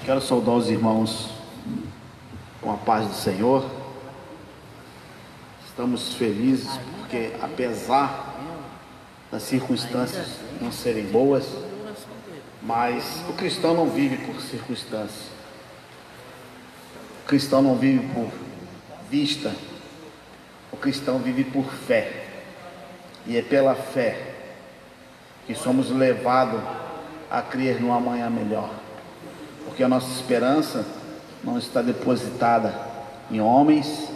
Quero saudar os irmãos com a paz do Senhor. Estamos felizes porque, apesar das circunstâncias não serem boas, mas o cristão não vive por circunstâncias. O cristão não vive por vista. O cristão vive por fé. E é pela fé que somos levados a crer num amanhã melhor. Porque a nossa esperança não está depositada em homens,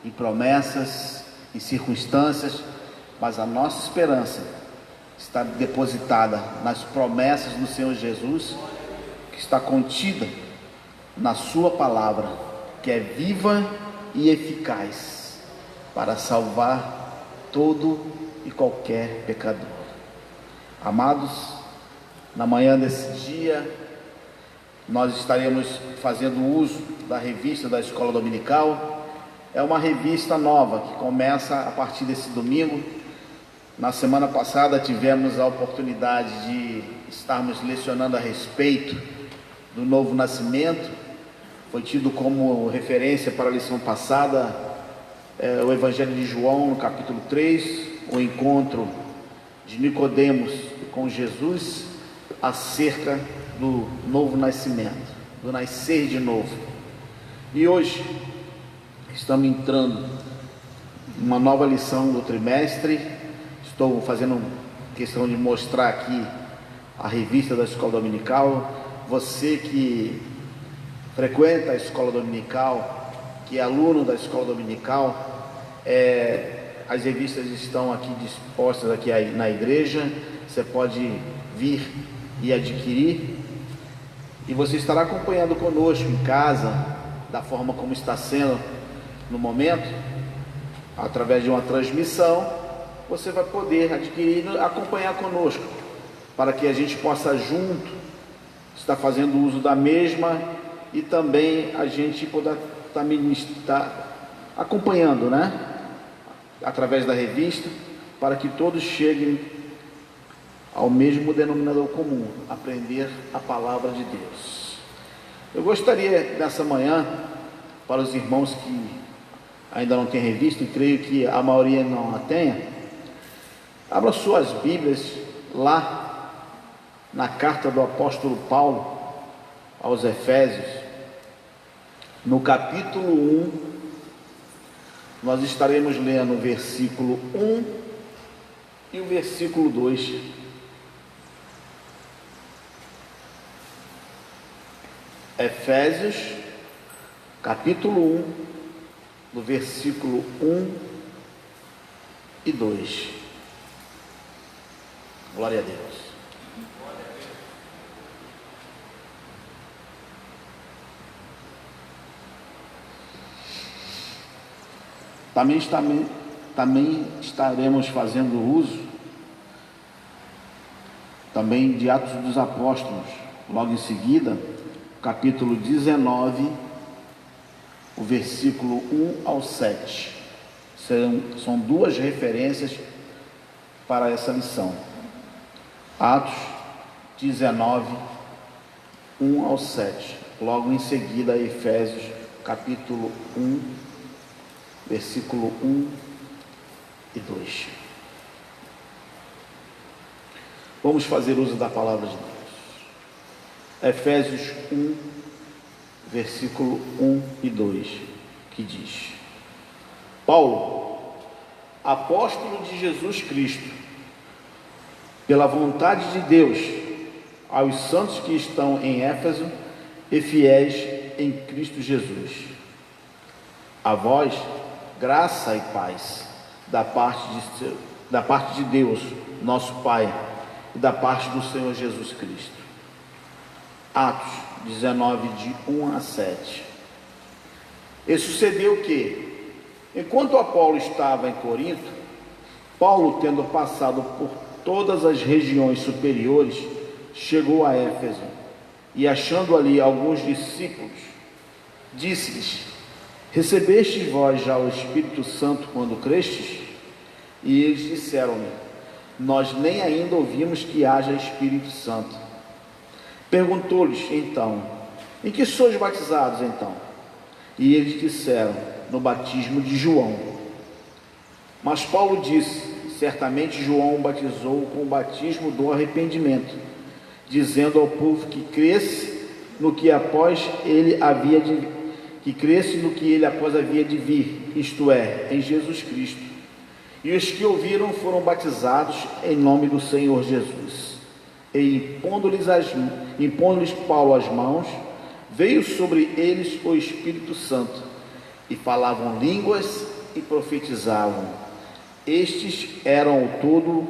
em promessas, em circunstâncias, mas a nossa esperança está depositada nas promessas do Senhor Jesus, que está contida na sua palavra, que é viva e eficaz para salvar todo e qualquer pecador. Amados, na manhã desse dia, nós estaremos fazendo uso da revista da Escola Dominical. É uma revista nova que começa a partir desse domingo. Na semana passada tivemos a oportunidade de estarmos lecionando a respeito do novo nascimento. Foi tido como referência para a lição passada o Evangelho de João, no capítulo 3, o encontro de Nicodemos com Jesus acerca do novo nascimento, do nascer de novo. E hoje estamos entrando em uma nova lição do trimestre. Estou fazendo questão de mostrar aqui a revista da Escola Dominical. Você que frequenta a Escola Dominical, que é aluno da Escola Dominical, as revistas estão aqui dispostas aqui na igreja. Você pode vir e adquirir, e você estará acompanhando conosco em casa, da forma como está sendo no momento, através de uma transmissão. Você vai poder adquirir e acompanhar conosco, para que a gente possa junto estar fazendo uso da mesma, e também a gente poder estar acompanhando, através da revista, para que todos cheguem ao mesmo denominador comum, aprender a palavra de Deus. Eu gostaria nessa manhã, para os irmãos que ainda não têm revista, e creio que a maioria não a tenha, abra suas Bíblias lá na carta do apóstolo Paulo aos Efésios, no capítulo 1. Nós estaremos lendo o versículo 1 e o versículo 2. Efésios, capítulo 1, do versículo 1 e 2. Glória a Deus. Também estaremos fazendo uso também de Atos dos Apóstolos, logo em seguida, capítulo 19, o versículo 1 ao 7. São duas referências para essa lição. Atos 19, 1 ao 7. Logo em seguida, Efésios, capítulo 1, versículo 1 e 2. Vamos fazer uso da palavra de Deus. Efésios 1, versículo 1 e 2, que diz: Paulo, apóstolo de Jesus Cristo, pela vontade de Deus, aos santos que estão em Éfeso e fiéis em Cristo Jesus. A vós, graça e paz, da parte de Deus, nosso Pai, e da parte do Senhor Jesus Cristo. Atos 19, de 1 a 7. E sucedeu que, enquanto Apolo estava em Corinto, Paulo, tendo passado por todas as regiões superiores, chegou a Éfeso, e achando ali alguns discípulos, disse-lhes: recebestes vós já o Espírito Santo quando crestes? E eles disseram-lhe: nós nem ainda ouvimos que haja Espírito Santo. Perguntou-lhes então: em que sois batizados então? E eles disseram: no batismo de João. Mas Paulo disse: certamente João batizou com o batismo do arrependimento, dizendo ao povo que cresce no que após ele havia de vir, isto é, em Jesus Cristo. E os que ouviram foram batizados em nome do Senhor Jesus. E impondo-lhes Paulo as mãos, veio sobre eles o Espírito Santo, e falavam línguas e profetizavam. Estes eram ao todo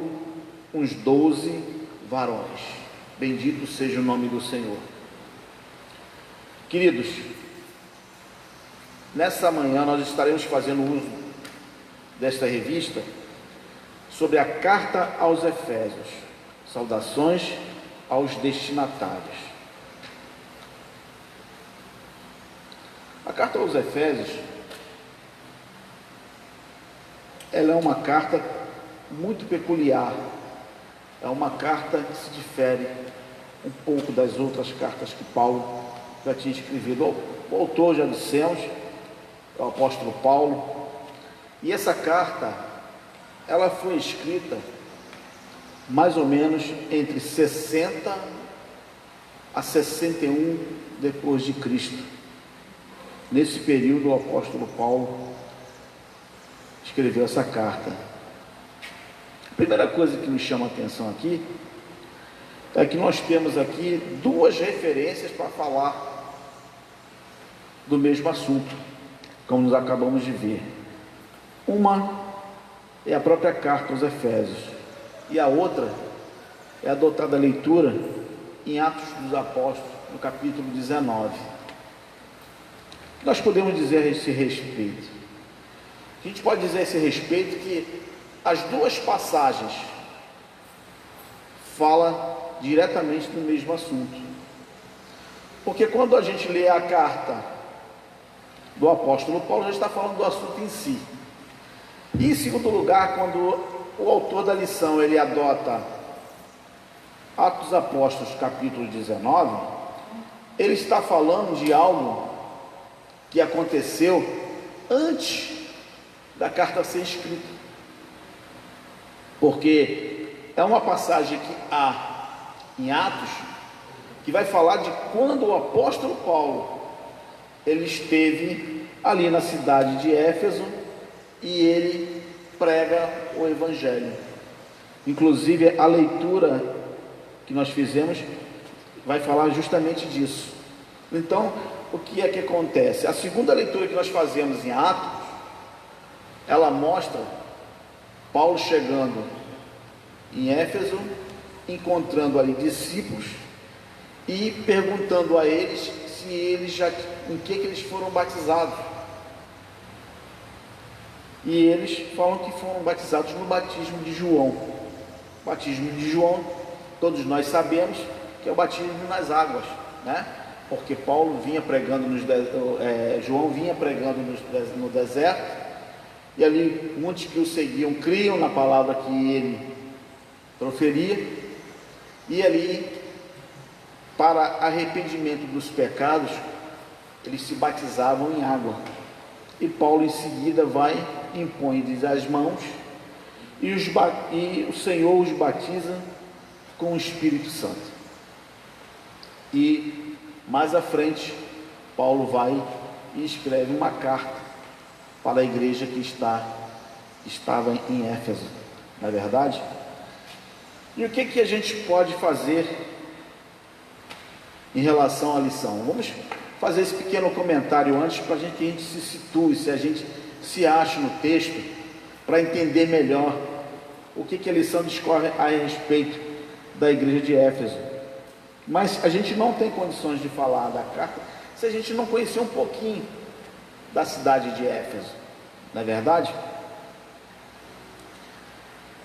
uns 12 varões. Bendito seja o nome do Senhor. Queridos, nessa manhã nós estaremos fazendo uso desta revista sobre a carta aos Efésios. Saudações aos destinatários. A carta aos Efésios, ela é uma carta muito peculiar. É uma carta que se difere um pouco das outras cartas que Paulo já tinha escrevido. O autor, já dissemos, é o apóstolo Paulo. E essa carta, ela foi escrita mais ou menos entre 60 a 61 depois de Cristo. Nesse período, o apóstolo Paulo escreveu essa carta. A primeira coisa que me chama a atenção aqui é que nós temos aqui duas referências para falar do mesmo assunto, como nós acabamos de ver. Uma é a própria carta aos Efésios, e a outra é adotada a leitura em Atos dos Apóstolos, no capítulo 19. Nós podemos dizer a esse respeito? A gente pode dizer a esse respeito que as duas passagens falam diretamente do mesmo assunto. Porque quando a gente lê a carta do apóstolo Paulo, já está falando do assunto em si. E em segundo lugar, quando o autor da lição ele adota Atos dos Apóstolos, capítulo 19, ele está falando de algo que aconteceu antes da carta ser escrita. Porque é uma passagem que há em Atos que vai falar de quando o apóstolo Paulo ele esteve ali na cidade de Éfeso e ele prega o Evangelho. Inclusive a leitura que nós fizemos vai falar justamente disso. Então, o que é que acontece? A segunda leitura que nós fazemos em Atos, ela mostra Paulo chegando em Éfeso, encontrando ali discípulos e perguntando a eles se eles em que eles foram batizados. E eles falam que foram batizados no batismo de João. O batismo de João, todos nós sabemos que é o batismo nas águas, né? Porque Paulo vinha pregando João vinha pregando no deserto, e ali muitos que o seguiam criam na palavra que ele proferia, e ali, para arrependimento dos pecados, eles se batizavam em água. E Paulo em seguida vai, impõe-lhes as mãos, e o Senhor os batiza com o Espírito Santo. E mais à frente, Paulo vai e escreve uma carta para a igreja que estava em Éfeso, não é verdade? E o que a gente pode fazer em relação à lição? Vamos fazer esse pequeno comentário antes para que a gente se situe, se a gente se acha no texto, para entender melhor o que a lição discorre a respeito da igreja de Éfeso. Mas a gente não tem condições de falar da carta se a gente não conhecer um pouquinho da cidade de Éfeso, não é verdade?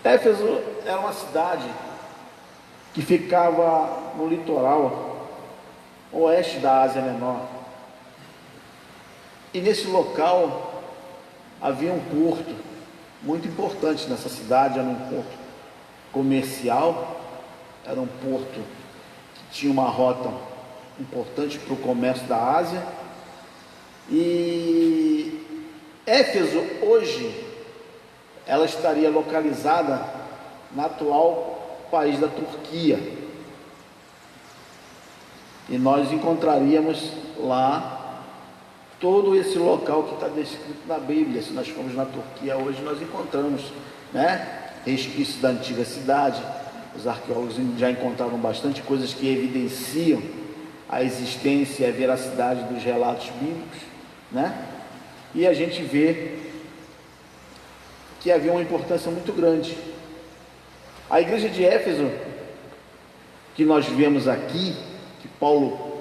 Éfeso era uma cidade que ficava no litoral oeste da Ásia Menor. E nesse local havia um porto muito importante nessa cidade, era um porto comercial, era um porto que tinha uma rota importante para o comércio da Ásia. E Éfeso hoje, ela estaria localizada no atual país da Turquia, e nós encontraríamos lá todo esse local que está descrito na Bíblia. Se nós formos na Turquia hoje, nós encontramos, né, resquícios da antiga cidade. Os arqueólogos já encontraram bastante coisas que evidenciam a existência e a veracidade dos relatos bíblicos, né? E a gente vê que havia uma importância muito grande. A igreja de Éfeso, que nós vemos aqui, que Paulo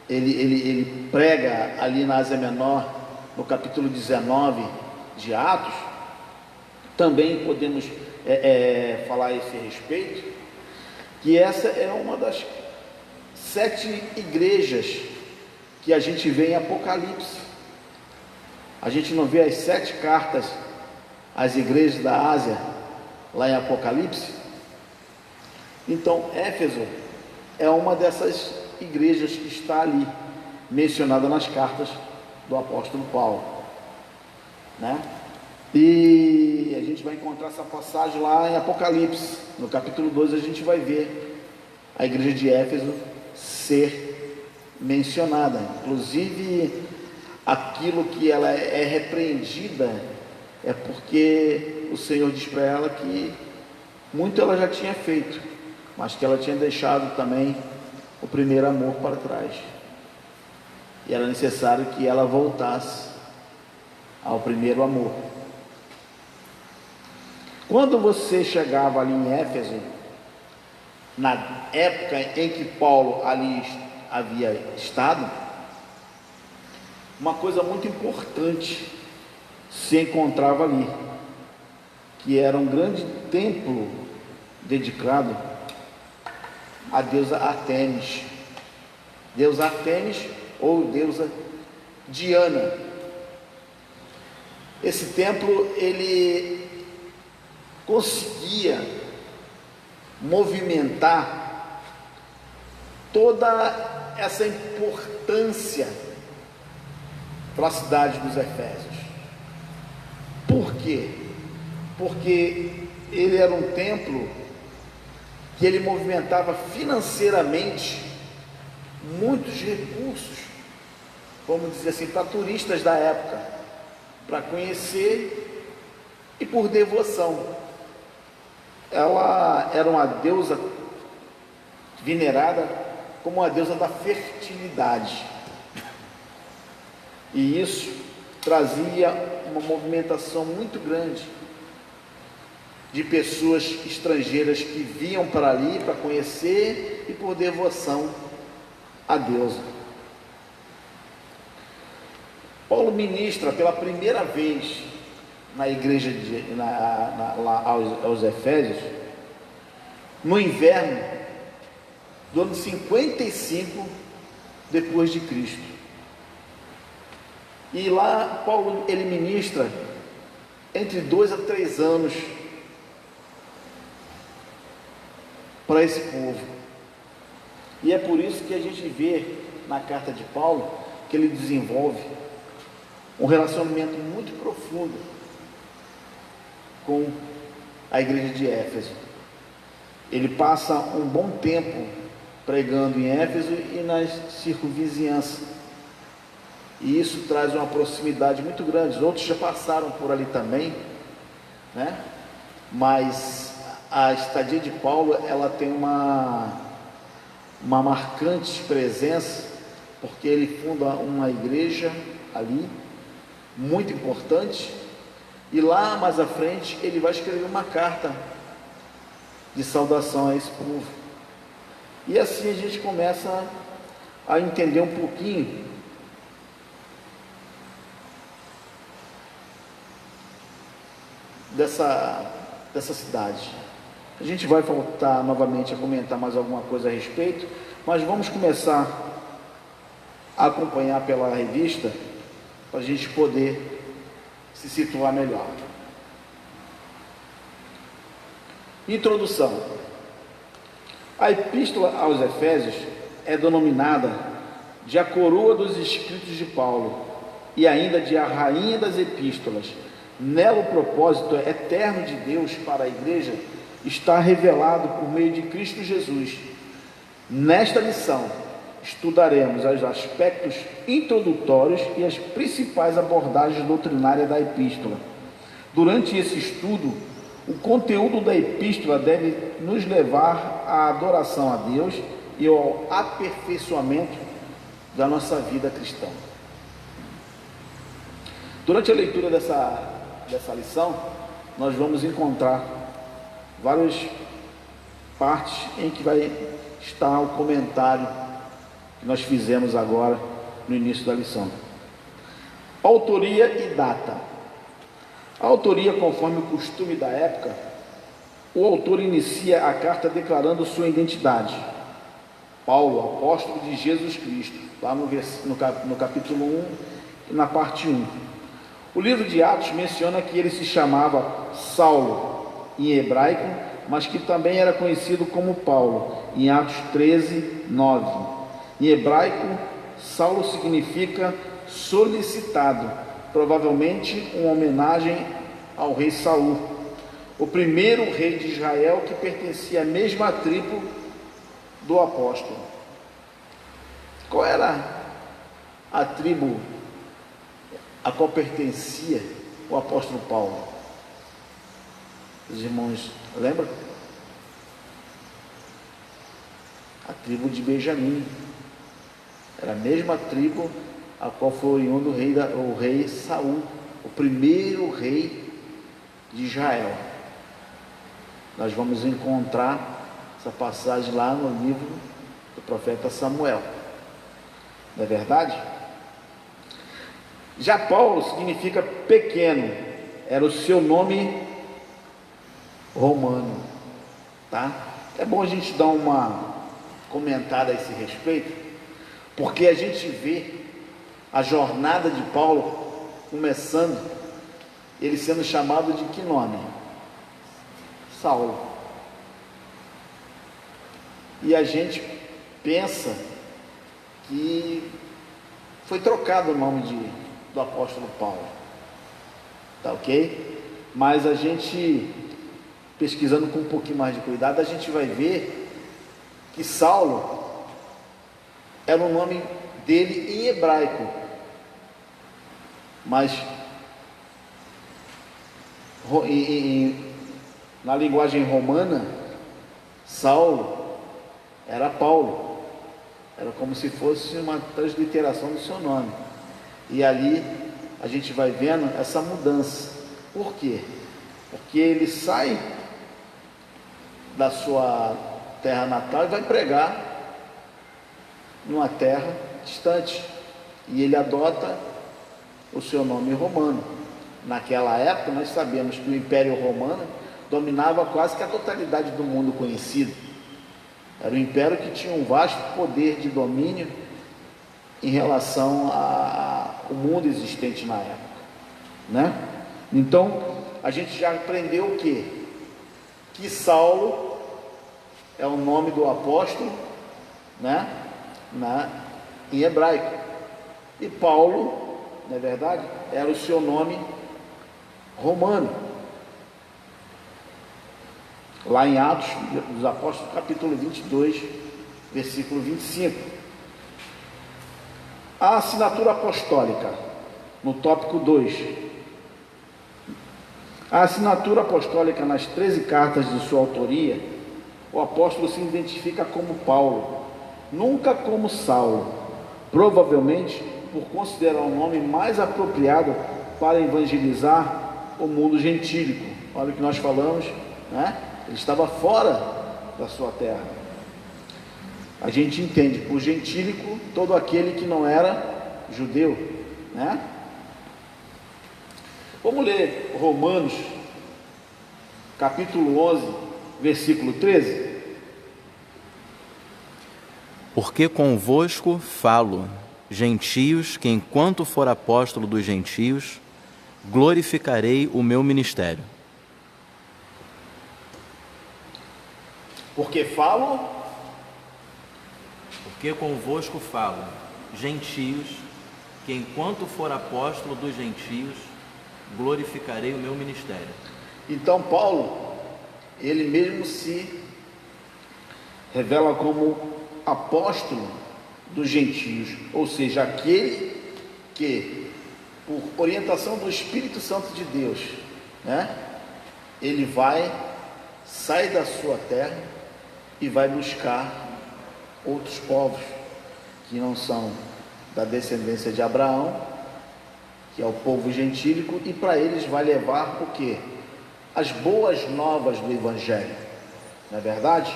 ele prega ali na Ásia Menor, no capítulo 19 de Atos, também podemos falar a esse respeito, que essa é uma das 7 igrejas que a gente vê em Apocalipse. A gente não vê as 7 cartas às igrejas da Ásia lá em Apocalipse? Então Éfeso é uma dessas igrejas que está ali mencionada nas cartas do apóstolo Paulo, né? E a gente vai encontrar essa passagem lá em Apocalipse, no capítulo 2 a gente vai ver a igreja de Éfeso ser mencionada. Inclusive, aquilo que ela é repreendida é porque o Senhor diz para ela que muito ela já tinha feito, mas que ela tinha deixado também o primeiro amor para trás, e era necessário que ela voltasse ao primeiro amor. Quando você chegava ali em Éfeso, na época em que Paulo ali havia estado, uma coisa muito importante se encontrava ali, que era um grande templo dedicado a deusa Artemis, deusa Artemis ou deusa Diana. Esse templo ele conseguia movimentar toda essa importância para a cidade dos Efésios. Por quê? Porque ele era um templo que ele movimentava financeiramente muitos recursos, vamos dizer assim, para turistas da época, para conhecer e por devoção. Ela era uma deusa venerada como a deusa da fertilidade, e isso trazia uma movimentação muito grande de pessoas estrangeiras que vinham para ali para conhecer e por devoção a deusa. Paulo ministra pela primeira vez na igreja lá aos Efésios, no inverno do ano 55 depois de Cristo. E lá Paulo ele ministra entre 2 a 3 anos para esse povo. E é por isso que a gente vê na carta de Paulo que ele desenvolve um relacionamento muito profundo com a igreja de Éfeso. Ele passa um bom tempo pregando em Éfeso e nas circunvizinhanças, e isso traz uma proximidade muito grande. Outros já passaram por ali também, né? Mas a estadia de Paulo, ela tem uma marcante presença, porque ele funda uma igreja ali, muito importante, e lá mais à frente ele vai escrever uma carta de saudação a esse povo. E assim a gente começa a entender um pouquinho dessa cidade. A gente vai voltar novamente a comentar mais alguma coisa a respeito, mas vamos começar a acompanhar pela revista para a gente poder se situar melhor. Introdução. A Epístola aos Efésios é denominada de a coroa dos escritos de Paulo e ainda de a rainha das epístolas. Nela o propósito eterno de Deus para a igreja está revelado por meio de Cristo Jesus. Nesta lição, estudaremos os aspectos introdutórios e as principais abordagens doutrinárias da epístola. Durante esse estudo, o conteúdo da epístola deve nos levar à adoração a Deus e ao aperfeiçoamento da nossa vida cristã. Durante a leitura dessa lição, nós vamos encontrar várias partes em que vai estar o comentário que nós fizemos agora no início da lição. Autoria e data. A autoria, conforme o costume da época, o autor inicia a carta declarando sua identidade. Paulo, apóstolo de Jesus Cristo, lá no capítulo 1, na parte 1. O livro de Atos menciona que ele se chamava Saulo, em hebraico, mas que também era conhecido como Paulo, em Atos 13, 9. Em hebraico, Saulo significa solicitado, provavelmente uma homenagem ao rei Saul, o primeiro rei de Israel que pertencia à mesma tribo do apóstolo. Qual era a tribo a qual pertencia o apóstolo Paulo? Os irmãos lembram? A tribo de Benjamim. Era a mesma tribo a qual foi oriundo o rei Saul, o primeiro rei de Israel. Nós vamos encontrar essa passagem lá no livro do profeta Samuel. Não é verdade? Já Paulo significa pequeno, era o seu nome romano, tá? É bom a gente dar uma comentada a esse respeito, porque a gente vê a jornada de Paulo começando, ele sendo chamado de que nome? Saulo. E a gente pensa que foi trocado o nome do apóstolo Paulo, tá ok? Mas a gente, pesquisando com um pouquinho mais de cuidado, a gente vai ver que Saulo era o nome dele em hebraico, mas na linguagem romana, Saulo era Paulo, era como se fosse uma transliteração do seu nome. E ali a gente vai vendo essa mudança. Por quê? Porque ele sai da sua terra natal e vai pregar numa terra distante, e ele adota o seu nome romano. Naquela época nós sabemos que o Império Romano dominava quase que a totalidade do mundo conhecido. Era um império que tinha um vasto poder de domínio em relação ao mundo existente na época, né? Então a gente já aprendeu o quê? Que Saulo é o nome do apóstolo, né? Em hebraico, e Paulo, não é verdade? Era o seu nome romano. Lá em Atos dos Apóstolos, capítulo 22, versículo 25. A assinatura apostólica, no tópico 2. A assinatura apostólica nas 13 cartas de sua autoria, o apóstolo se identifica como Paulo, nunca como Saulo, provavelmente por considerar o nome mais apropriado para evangelizar o mundo gentílico. Olha o que nós falamos, né? Ele estava fora da sua terra. A gente entende por gentílico todo aquele que não era judeu, né? Vamos ler Romanos, capítulo 11, versículo 13. Porque convosco falo, gentios, que enquanto for apóstolo dos gentios, glorificarei o meu ministério. Porque falo, porque convosco falo, gentios, que enquanto for apóstolo dos gentios, glorificarei o meu ministério. então Paulo, ele mesmo se revela como apóstolo dos gentios, ou seja, aquele que, por orientação do Espírito Santo de Deus, né, ele sai da sua terra e vai buscar outros povos que não são da descendência de Abraão, que é o povo gentílico, e para eles vai levar o quê? As boas novas do Evangelho, não é verdade?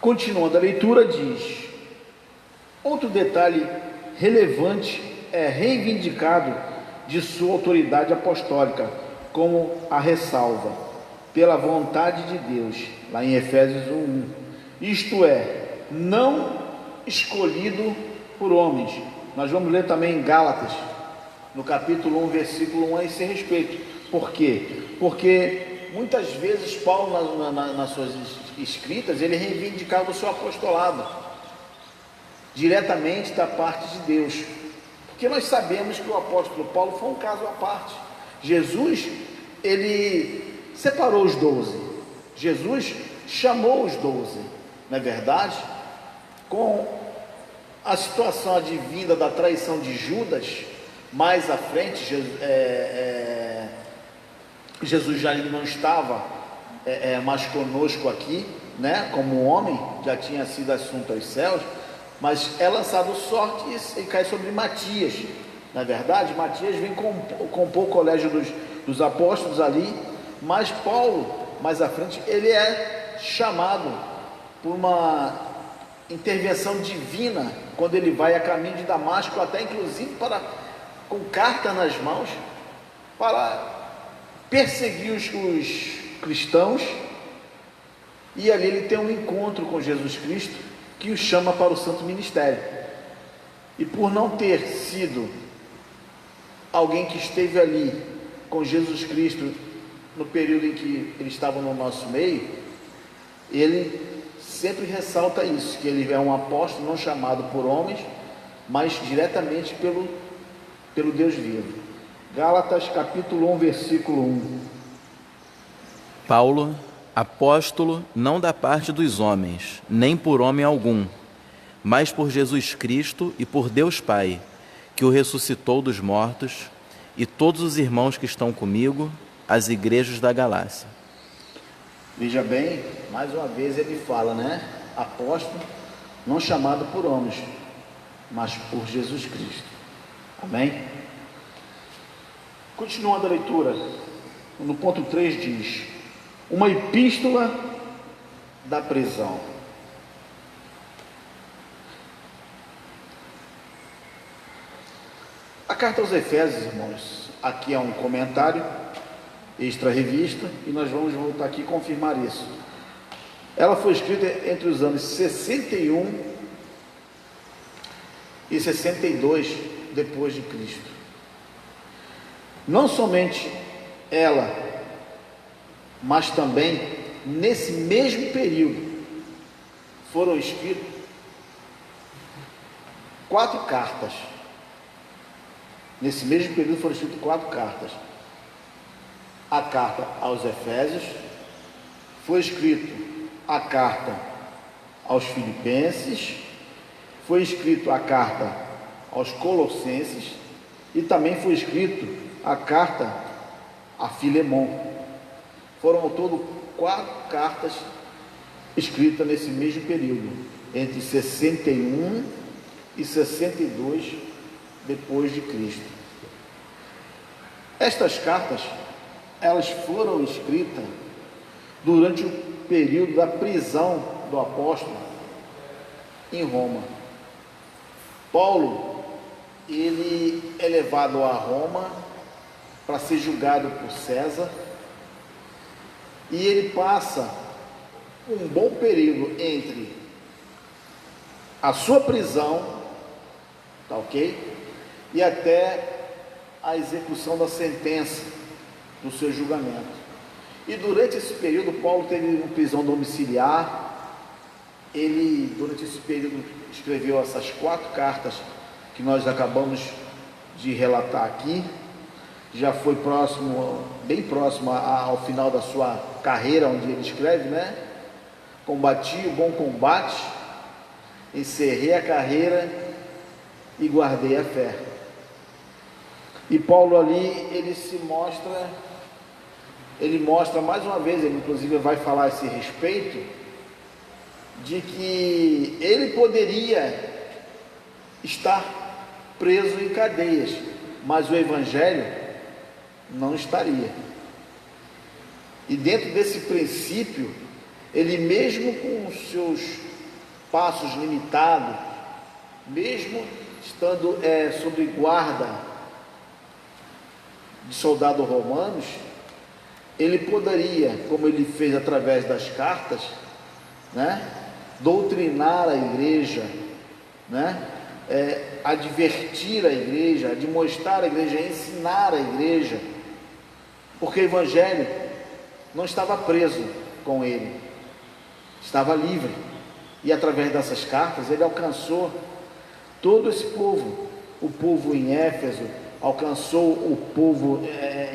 Continuando a leitura, diz: outro detalhe relevante é reivindicado de sua autoridade apostólica, como a ressalva, pela vontade de Deus, lá em Efésios 1:1, isto é, não escolhido por homens. Nós vamos ler também em Gálatas, no capítulo 1, versículo 1, a esse respeito. Por quê? Porque muitas vezes Paulo, nas suas escritas, ele reivindicava o seu apostolado diretamente da parte de Deus, porque nós sabemos que o apóstolo Paulo foi um caso à parte. Jesus, ele separou os 12, Jesus chamou os 12, não é verdade? Com a situação advinda da traição de Judas, mais à frente, Jesus já não estava mais conosco aqui, né, como homem, já tinha sido assunto aos céus, mas é lançado sorte e cai sobre Matias. Na verdade, Matias vem compor o colégio dos apóstolos ali, mas Paulo, mais à frente, ele é chamado por uma intervenção divina, quando ele vai a caminho de Damasco, até inclusive com carta nas mãos, para perseguir os cristãos, e ali ele tem um encontro com Jesus Cristo, que o chama para o santo ministério. E por não ter sido alguém que esteve ali com Jesus Cristo no período em que ele estava no nosso meio, ele sempre ressalta isso, que ele é um apóstolo não chamado por homens, mas diretamente pelo Deus vivo. Gálatas capítulo 1, versículo 1. Paulo, apóstolo, não da parte dos homens, nem por homem algum, mas por Jesus Cristo e por Deus Pai, que o ressuscitou dos mortos, e todos os irmãos que estão comigo, as igrejas da Galácia. Veja bem, mais uma vez ele fala, né? Apóstolo, não chamado por homens, mas por Jesus Cristo. Amém? Continuando a leitura, no ponto 3 diz: uma epístola da prisão. A carta aos Efésios, irmãos, aqui é um comentário extra revista, e nós vamos voltar aqui e confirmar isso. Ela foi escrita entre os anos 61 e 62 depois de Cristo. Não somente ela, mas também nesse mesmo período foram escritas 4 cartas. Nesse mesmo período foram escritas 4 cartas. A carta aos Efésios, foi escrito a carta aos Filipenses, foi escrito a carta aos Colossenses e também foi escrito a carta a Filemon. Foram ao todo 4 cartas escritas nesse mesmo período, entre 61 e 62 depois de Cristo. Estas cartas, elas foram escritas durante o período da prisão do apóstolo em Roma. Paulo, ele é levado a Roma para ser julgado por César, e ele passa um bom período entre a sua prisão, tá ok? E até a execução da sentença do seu julgamento. E durante esse período, Paulo teve uma prisão domiciliar. Ele, durante esse período, escreveu essas 4 cartas que nós acabamos de relatar aqui. Já foi próximo, bem próximo ao final da sua carreira, onde ele escreve, né? Combati o bom combate, encerrei a carreira e guardei a fé. E Paulo ali, ele mostra mais uma vez, ele inclusive vai falar a esse respeito, de que ele poderia estar preso em cadeias, mas o Evangelho não estaria. E dentro desse princípio, ele mesmo com os seus passos limitados, mesmo estando sob guarda de soldados romanos, ele poderia, como ele fez através das cartas, né, doutrinar a igreja, né, advertir a igreja, admoestar a igreja, ensinar a igreja, porque o Evangelho não estava preso com ele, estava livre, e através dessas cartas ele alcançou todo esse povo, o povo em Éfeso, alcançou o povo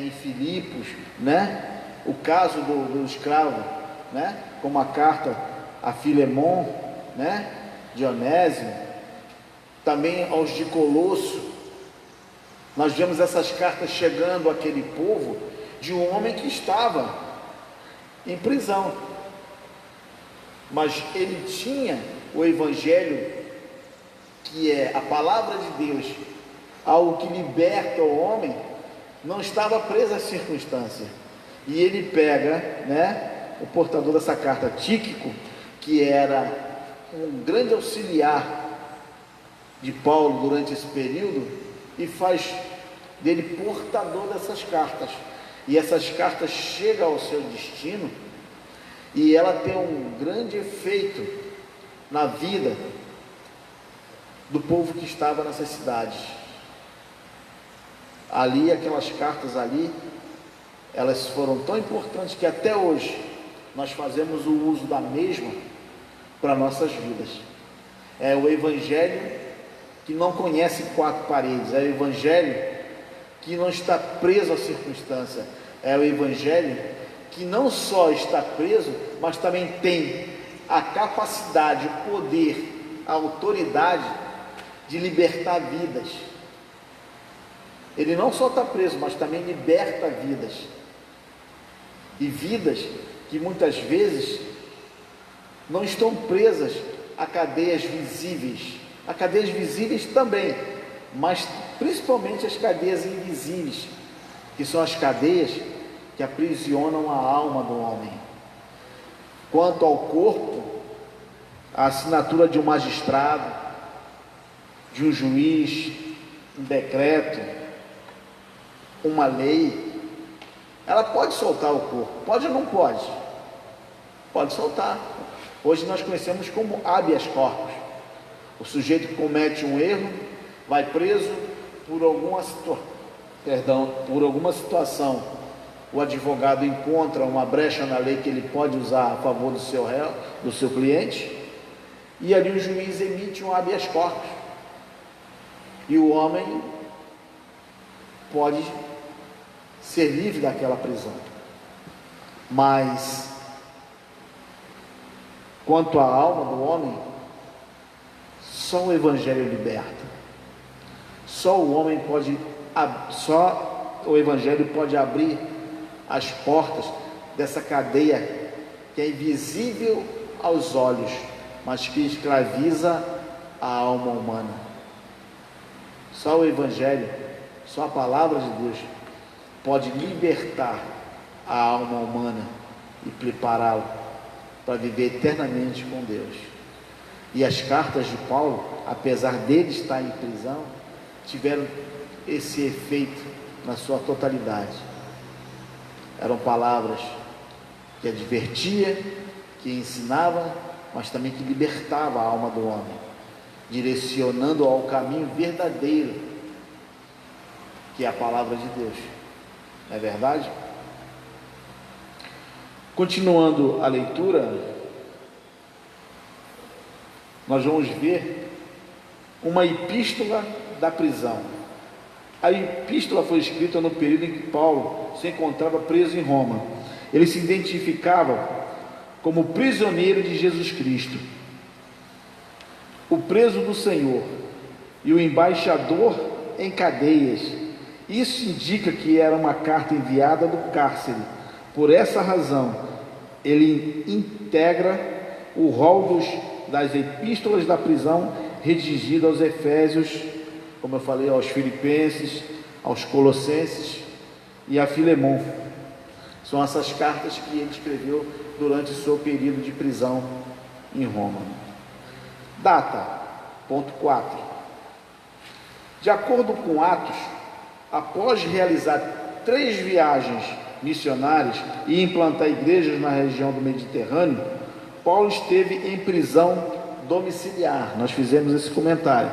em Filipos, né? O caso do escravo, né? Como a carta a Filemon, né? Dionésio, também aos de Colosso. Nós vemos essas cartas chegando àquele povo de um homem que estava em prisão, mas ele tinha o Evangelho, que é a palavra de Deus, algo que liberta o homem, não estava preso às circunstâncias. E ele pega, né, o portador dessa carta, Tíquico, que era um grande auxiliar de Paulo durante esse período, e faz dele portador dessas cartas. E essas cartas chegam ao seu destino, e ela tem um grande efeito na vida do povo que estava nessas cidades. Ali, aquelas cartas ali, elas foram tão importantes que até hoje nós fazemos o uso da mesma para nossas vidas. É o Evangelho que não conhece 4 paredes, é o Evangelho que não está preso à circunstância, é o Evangelho que não só está preso, mas também tem a capacidade, o poder, a autoridade de libertar vidas. Ele não só está preso, mas também liberta vidas. E vidas que muitas vezes não estão presas a cadeias visíveis. A cadeias visíveis também, mas principalmente as cadeias invisíveis, que são as cadeias que aprisionam a alma do homem. Quanto ao corpo, a assinatura de um magistrado, de um juiz, um decreto, uma lei, ela pode soltar o corpo, pode ou não pode? Pode soltar. Hoje nós conhecemos como habeas corpus. O sujeito que comete um erro, vai preso por alguma situação. O advogado encontra uma brecha na lei que ele pode usar a favor do seu réu, do seu cliente, e ali o juiz emite um habeas corpus. E o homem pode ser livre daquela prisão. Mas quanto à alma do homem, só o Evangelho liberta. Só o Evangelho pode abrir as portas dessa cadeia que é invisível aos olhos, mas que escraviza a alma humana. Só o Evangelho, só a palavra de Deus pode libertar a alma humana e prepará-la para viver eternamente com Deus. E as cartas de Paulo, apesar dele estar em prisão, tiveram esse efeito na sua totalidade. Eram palavras que advertia, que ensinava, mas também que libertava a alma do homem, direcionando ao caminho verdadeiro, que é a palavra de Deus. Não é verdade? Continuando a leitura, nós vamos ver uma epístola da prisão. A epístola foi escrita no período em que Paulo se encontrava preso em Roma. Ele se identificava como prisioneiro de Jesus Cristo, o preso do Senhor e o embaixador em cadeias. Isso indica que era uma carta enviada do cárcere. Por essa razão, ele integra o rol das epístolas da prisão redigida aos Efésios, como eu falei, aos Filipenses, aos Colossenses e a Filemon. São essas cartas que ele escreveu durante o seu período de prisão em Roma. Data, ponto 4. De acordo com Atos, após realizar 3 viagens missionárias e implantar igrejas na região do Mediterrâneo, Paulo esteve em prisão domiciliar. Nós fizemos esse comentário.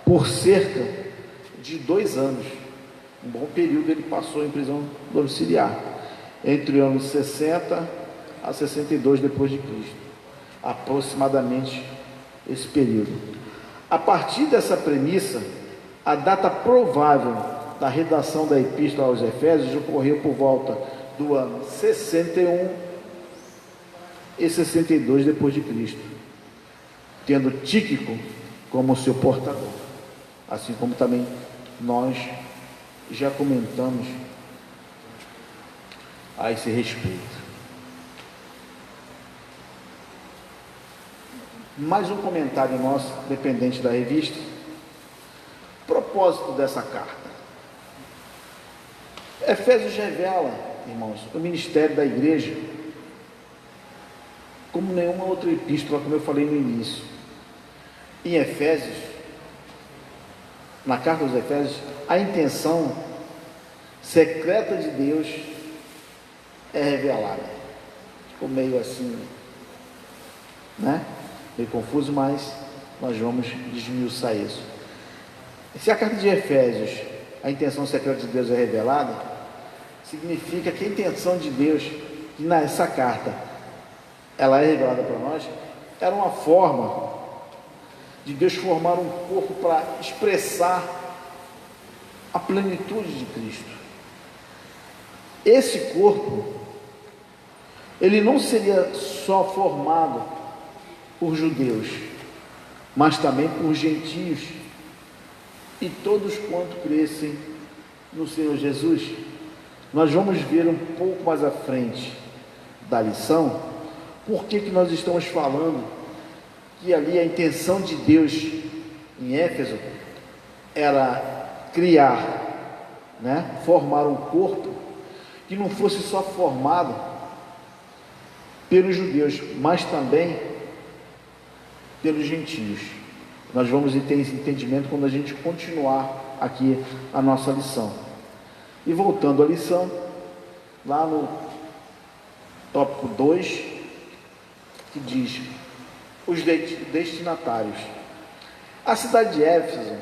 Por cerca de 2 anos. Um bom período ele passou em prisão domiciliar, entre os anos 60 a 62 depois de Cristo, aproximadamente esse período. A partir dessa premissa, a data provável da redação da epístola aos Efésios ocorreu por volta do ano 61 e 62 depois de Cristo, tendo Tíquico como seu portador, assim como também nós já comentamos a esse respeito. Mais um comentário nosso, dependente da revista. Propósito dessa carta. Efésios revela, irmãos, o ministério da igreja como nenhuma outra epístola, como eu falei no início. Em Efésios, na carta aos Efésios, a intenção secreta de Deus é revelada. Ficou meio assim, né? Meio confuso, mas nós vamos desmiuçar isso. Se a carta de Efésios, a intenção secreta de Deus é revelada, significa que a intenção de Deus, que nessa carta ela é revelada para nós, era uma forma de Deus formar um corpo para expressar a plenitude de Cristo. Esse corpo, ele não seria só formado por judeus, mas também por gentios e todos quanto crescem no Senhor Jesus. Nós vamos ver um pouco mais à frente da lição por que nós estamos falando que ali a intenção de Deus em Éfeso era criar, né, formar um corpo que não fosse só formado pelos judeus, mas também pelos gentios. Nós vamos ter esse entendimento quando a gente continuar aqui a nossa lição. E voltando à lição, lá no tópico 2, que diz os destinatários. A cidade de Éfeso,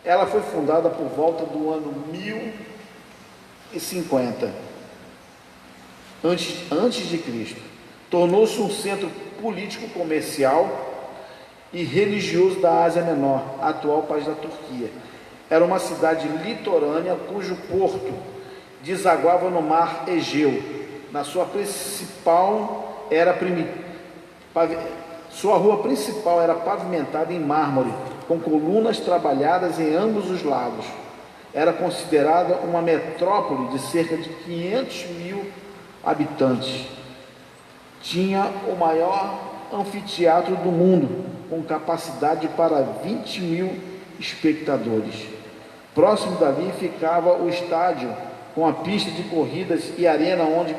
ela foi fundada por volta do ano 1050 antes de Cristo. Tornou-se um centro político, comercial e religioso da Ásia Menor, atual país da Turquia. Era uma cidade litorânea cujo porto desaguava no mar Egeu. Na sua principal sua rua principal era pavimentada em mármore, com colunas trabalhadas em ambos os lados. Era considerada uma metrópole de cerca de 500.000 habitantes. Tinha o maior anfiteatro do mundo, com capacidade para 20.000 espectadores. Próximo dali ficava o estádio, com a pista de corridas e arena onde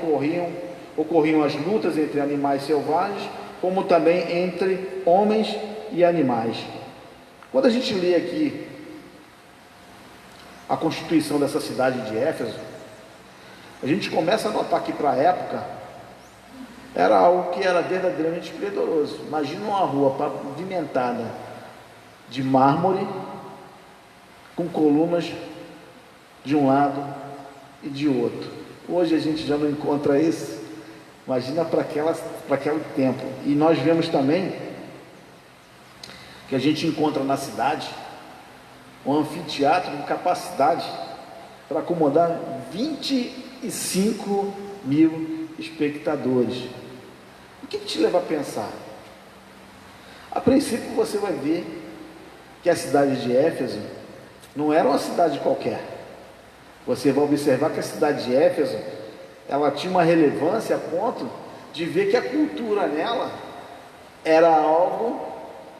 ocorriam as lutas entre animais selvagens, como também entre homens e animais. Quando a gente lê aqui a constituição dessa cidade de Éfeso, a gente começa a notar que para a época era algo que era verdadeiramente esplendoroso. Imagina uma rua pavimentada de mármore, com colunas de um lado e de outro. Hoje a gente já não encontra isso, Imagina para aquele tempo. E nós vemos também que a gente encontra na cidade um anfiteatro com capacidade para acomodar 25 mil espectadores. O que te leva a pensar? A princípio você vai ver que a cidade de Éfeso não era uma cidade qualquer. Você vai observar que a cidade de Éfeso, ela tinha uma relevância a ponto de ver que a cultura nela era algo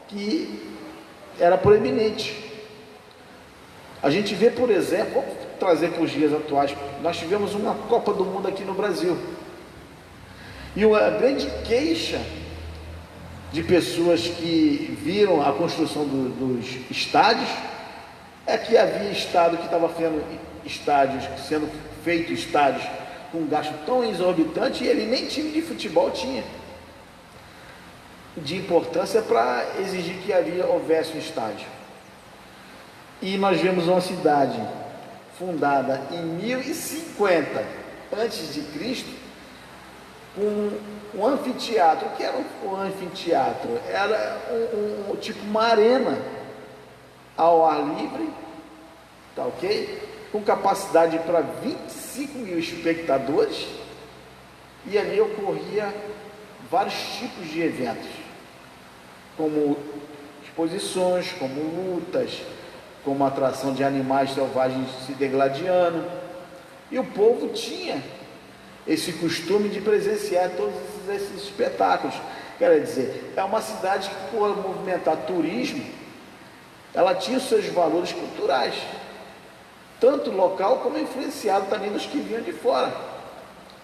que era proeminente. A gente vê, por exemplo, vamos trazer para os dias atuais, nós tivemos uma Copa do Mundo aqui no Brasil. E a grande queixa de pessoas que viram a construção dos estádios é que havia estado que estava sendo feito estádios com um gasto tão exorbitante e ele nem time de futebol tinha de importância para exigir que houvesse um estádio. E nós vemos uma cidade fundada em 1050 a.C., com um anfiteatro. O que era um anfiteatro? Era tipo uma arena ao ar livre, tá ok? Com capacidade para 25 mil espectadores, e ali ocorria vários tipos de eventos, como exposições, como lutas, como atração de animais selvagens se degladiando, e o povo tinha esse costume de presenciar todos esses espetáculos. Quer dizer, é uma cidade que, por movimentar turismo, ela tinha os seus valores culturais, tanto local como influenciado também dos que vinham de fora,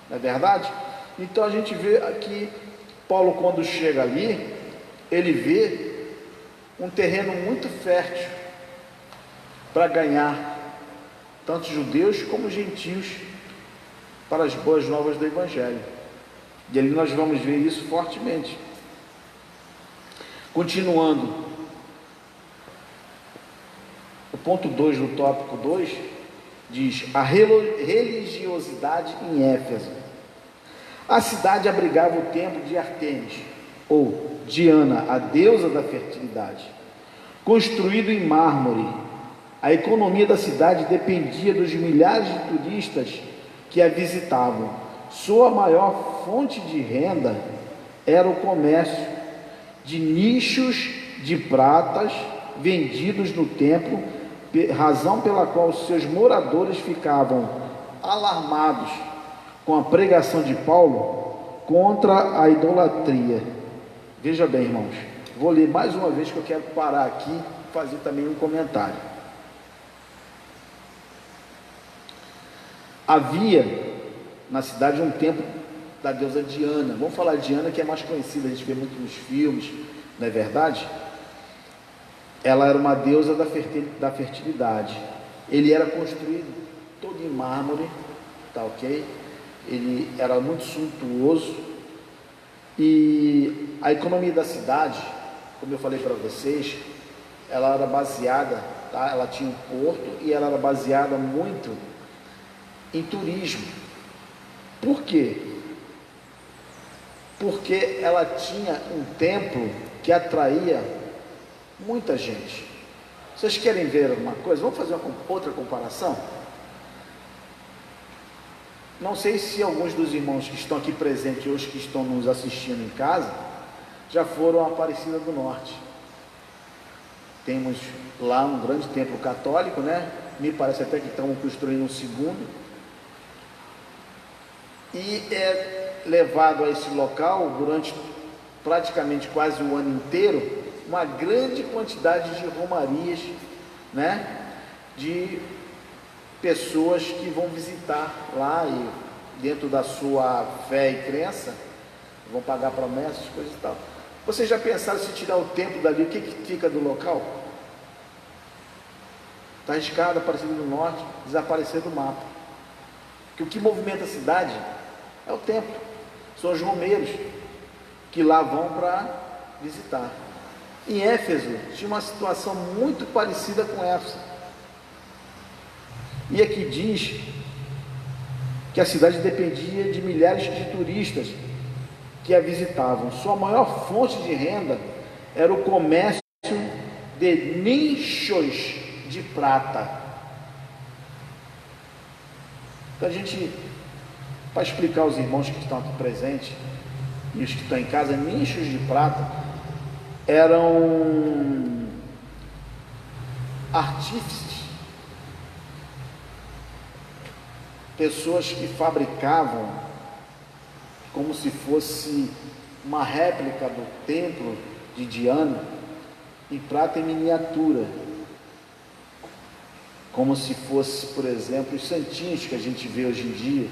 não é verdade? Então a gente vê aqui, Paulo, quando chega ali, ele vê um terreno muito fértil para ganhar tanto judeus como gentios para as boas novas do Evangelho. E ali nós vamos ver isso fortemente. Continuando, o ponto 2 do tópico 2 diz: a religiosidade em Éfeso. A cidade abrigava o templo de Ártemis, ou Diana, a deusa da fertilidade, construído em mármore. A economia da cidade dependia dos milhares de turistas que a visitavam. Sua maior fonte de renda era o comércio de nichos de pratas vendidos no templo, razão pela qual seus moradores ficavam alarmados com a pregação de Paulo contra a idolatria. Veja bem, irmãos, vou ler mais uma vez, que eu quero parar aqui e fazer também um comentário. Havia na cidade um templo da deusa Diana. Vamos falar de Diana, que é mais conhecida, a gente vê muito nos filmes, não é verdade? Ela era uma deusa da fertilidade. Ele era construído todo em mármore, tá ok? Ele era muito suntuoso, e a economia da cidade, como eu falei para vocês, ela era baseada, tá? Ela tinha um porto e ela era baseada muito em turismo. Por quê? Porque ela tinha um templo que atraía muita gente. Vocês querem ver uma coisa? Vamos fazer outra comparação? Não sei se alguns dos irmãos que estão aqui presentes hoje, que estão nos assistindo em casa, já foram a Aparecida do Norte. Temos lá um grande templo católico, né? Me parece até que estão construindo um segundo. E é levado a esse local durante praticamente quase o ano inteiro uma grande quantidade de romarias, né? De pessoas que vão visitar lá e, dentro da sua fé e crença, vão pagar promessas, coisas e tal. Vocês já pensaram, se tirar o templo dali, o que fica do local? Está arriscado, Aparecida do Norte, desaparecer do mapa. Porque o que movimenta a cidade é o templo, são os romeiros que lá vão para visitar. Em Éfeso tinha uma situação muito parecida com essa. E aqui diz que a cidade dependia de milhares de turistas que a visitavam. Sua maior fonte de renda era o comércio de nichos de prata. Então a gente, para explicar aos irmãos que estão aqui presentes e os que estão em casa, nichos de prata eram artífices, pessoas que fabricavam como se fosse uma réplica do templo de Diana em prata em miniatura, como se fosse, por exemplo, os santinhos que a gente vê hoje em dia,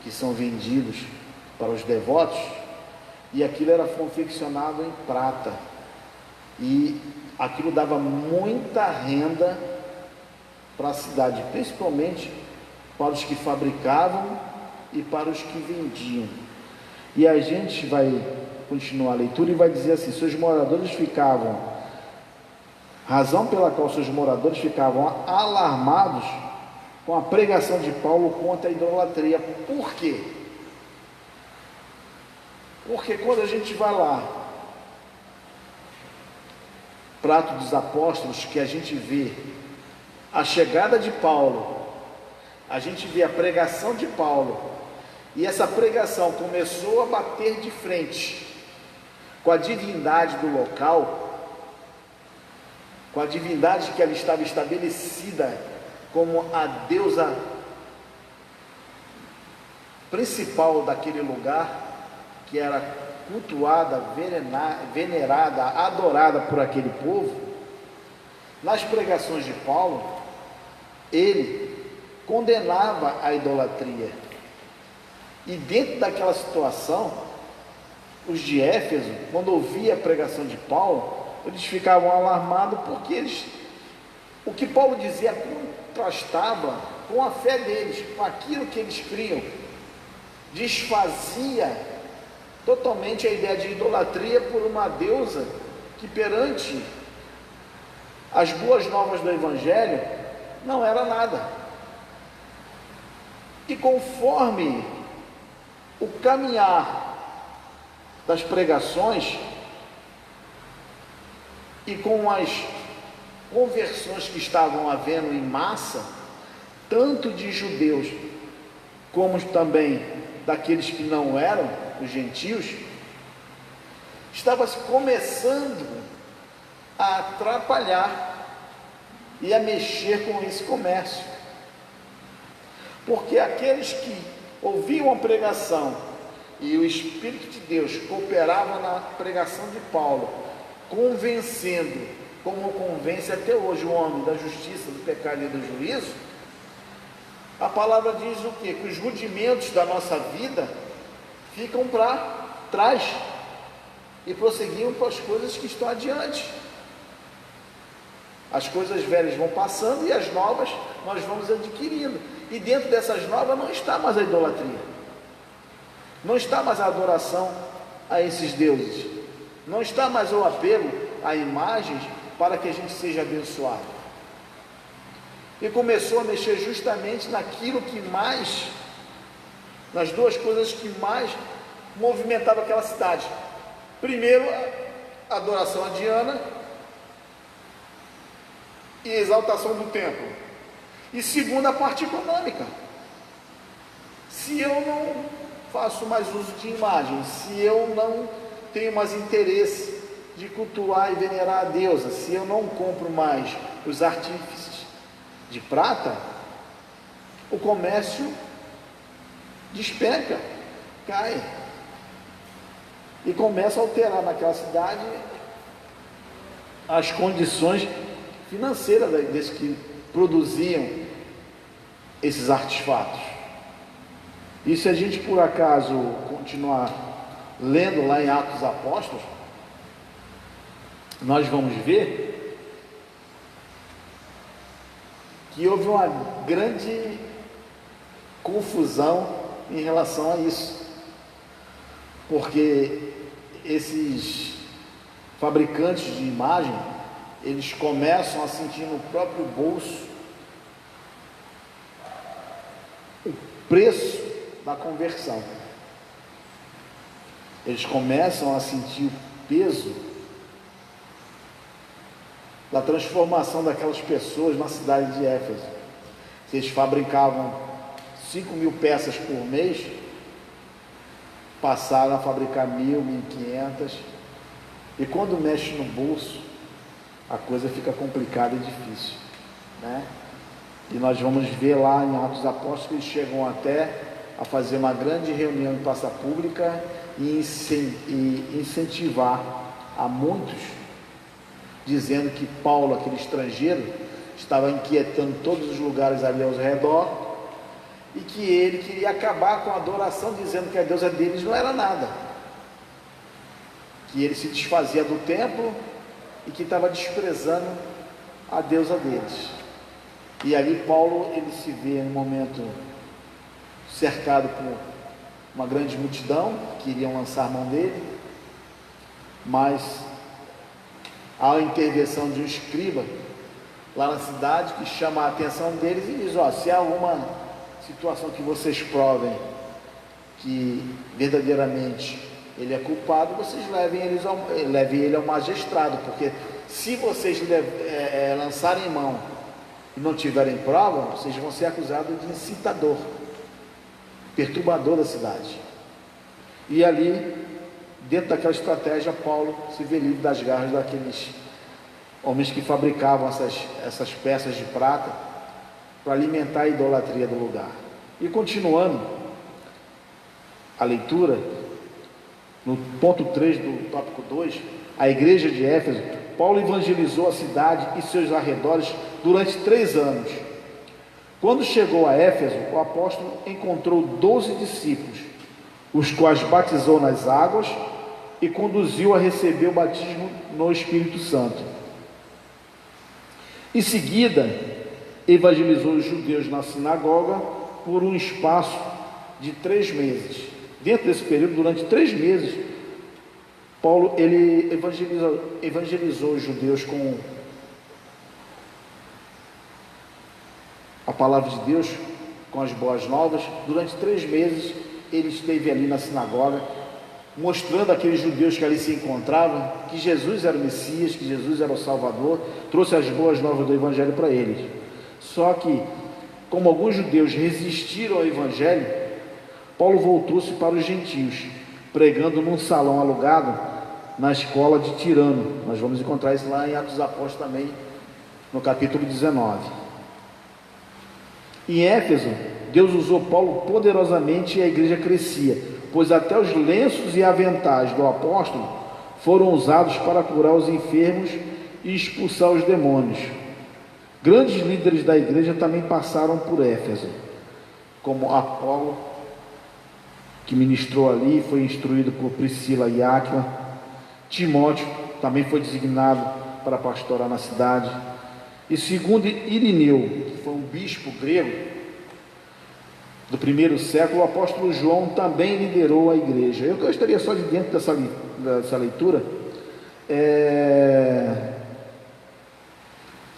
que são vendidos para os devotos, e aquilo era confeccionado em prata, e aquilo dava muita renda para a cidade, principalmente para os que fabricavam e para os que vendiam. E a gente vai continuar a leitura e vai dizer assim: razão pela qual seus moradores ficavam alarmados com a pregação de Paulo contra a idolatria. Por quê? Porque quando a gente vai lá para Atos dos Apóstolos, que a gente vê a chegada de Paulo, a gente vê a pregação de Paulo, e essa pregação começou a bater de frente com a divindade do local, com a divindade que ela estava estabelecida como a deusa principal daquele lugar, que era cultuada, venerada, adorada por aquele povo. Nas pregações de Paulo, ele condenava a idolatria, e dentro daquela situação, os de Éfeso, quando ouviam a pregação de Paulo, eles ficavam alarmados, porque o que Paulo dizia contrastava com a fé deles, com aquilo que eles criam, desfazia totalmente a ideia de idolatria por uma deusa que, perante as boas novas do Evangelho, não era nada. E conforme o caminhar das pregações e com as conversões que estavam havendo em massa, tanto de judeus como também daqueles que não eram os gentios, estava se começando a atrapalhar e a mexer com esse comércio, porque aqueles que ouviam a pregação e o Espírito de Deus cooperava na pregação de Paulo, convencendo, como convence até hoje o homem da justiça, do pecado e do juízo, a palavra diz o quê? Que os rudimentos da nossa vida ficam para trás e prosseguiam para as coisas que estão adiante. As coisas velhas vão passando e as novas nós vamos adquirindo, e dentro dessas novas não está mais a idolatria, não está mais a adoração a esses deuses, não está mais o apelo a imagens para que a gente seja abençoado. E começou a mexer justamente naquilo que mais, nas duas coisas que mais movimentava aquela cidade. Primeiro, a adoração a Diana e a exaltação do templo. E segundo, a parte econômica. Se eu não faço mais uso de imagens, se eu não tenho mais interesse de cultuar e venerar a deusa, se eu não compro mais os artífices de prata, o comércio despenca, cai, e começa a alterar naquela cidade as condições financeiras desses que produziam esses artefatos. E se a gente por acaso continuar lendo lá em Atos dos Apóstolos, nós vamos ver que houve uma grande confusão em relação a isso, porque esses fabricantes de imagem, eles começam a sentir no próprio bolso o preço da conversão. eles começam a sentir o peso da transformação daquelas pessoas na cidade de Éfeso. Se eles fabricavam 5.000 peças por mês, passaram a fabricar 1.000, 1.500, e quando mexe no bolso, a coisa fica complicada e difícil, né? E nós vamos ver lá em Atos dos Apóstolos que eles chegam até a fazer uma grande reunião em praça pública e incentivar a muitos, dizendo que Paulo, aquele estrangeiro, estava inquietando todos os lugares ali ao redor e que ele queria acabar com a adoração, dizendo que a deusa deles não era nada, que ele se desfazia do templo e que estava desprezando a deusa deles. E ali Paulo, ele se vê em um momento cercado por uma grande multidão que iriam lançar mão dele, mas há a intervenção de um escriba lá na cidade que chama a atenção deles e diz: se há alguma situação que vocês provem que verdadeiramente ele é culpado, vocês levem ele ao magistrado, porque se vocês lançarem mão e não tiverem prova, vocês vão ser acusados de incitador, perturbador da cidade. E ali, dentro daquela estratégia, Paulo se vê livre das garras daqueles homens que fabricavam essas peças de prata para alimentar a idolatria do lugar. E continuando a leitura, no ponto 3 do tópico 2, a igreja de Éfeso, Paulo evangelizou a cidade e seus arredores durante 3 anos. Quando chegou a Éfeso, o apóstolo encontrou 12 discípulos, os quais batizou nas águas e conduziu a receber o batismo no Espírito Santo. Em seguida, evangelizou os judeus na sinagoga por um espaço de 3 meses. Dentro desse período, durante 3 meses, Paulo ele evangelizou os judeus com a palavra de Deus, com as boas novas. Durante 3 meses ele esteve ali na sinagoga, mostrando àqueles judeus que ali se encontravam que Jesus era o Messias, que Jesus era o Salvador, trouxe as boas novas do Evangelho para eles. Só que, como alguns judeus resistiram ao Evangelho, Paulo voltou-se para os gentios, pregando num salão alugado na escola de Tirano. Nós vamos encontrar isso lá em Atos dos Apóstolos também, no capítulo 19. Em Éfeso, Deus usou Paulo poderosamente e a igreja crescia, pois até os lenços e aventais do apóstolo foram usados para curar os enfermos e expulsar os demônios. Grandes líderes da igreja também passaram por Éfeso, como Apolo, que ministrou ali, foi instruído por Priscila e Áquila. Timóteo também foi designado para pastorar na cidade. E segundo Irineu, que foi um bispo grego do 1º século, o apóstolo João também liderou a igreja. Eu gostaria só de dentro dessa leitura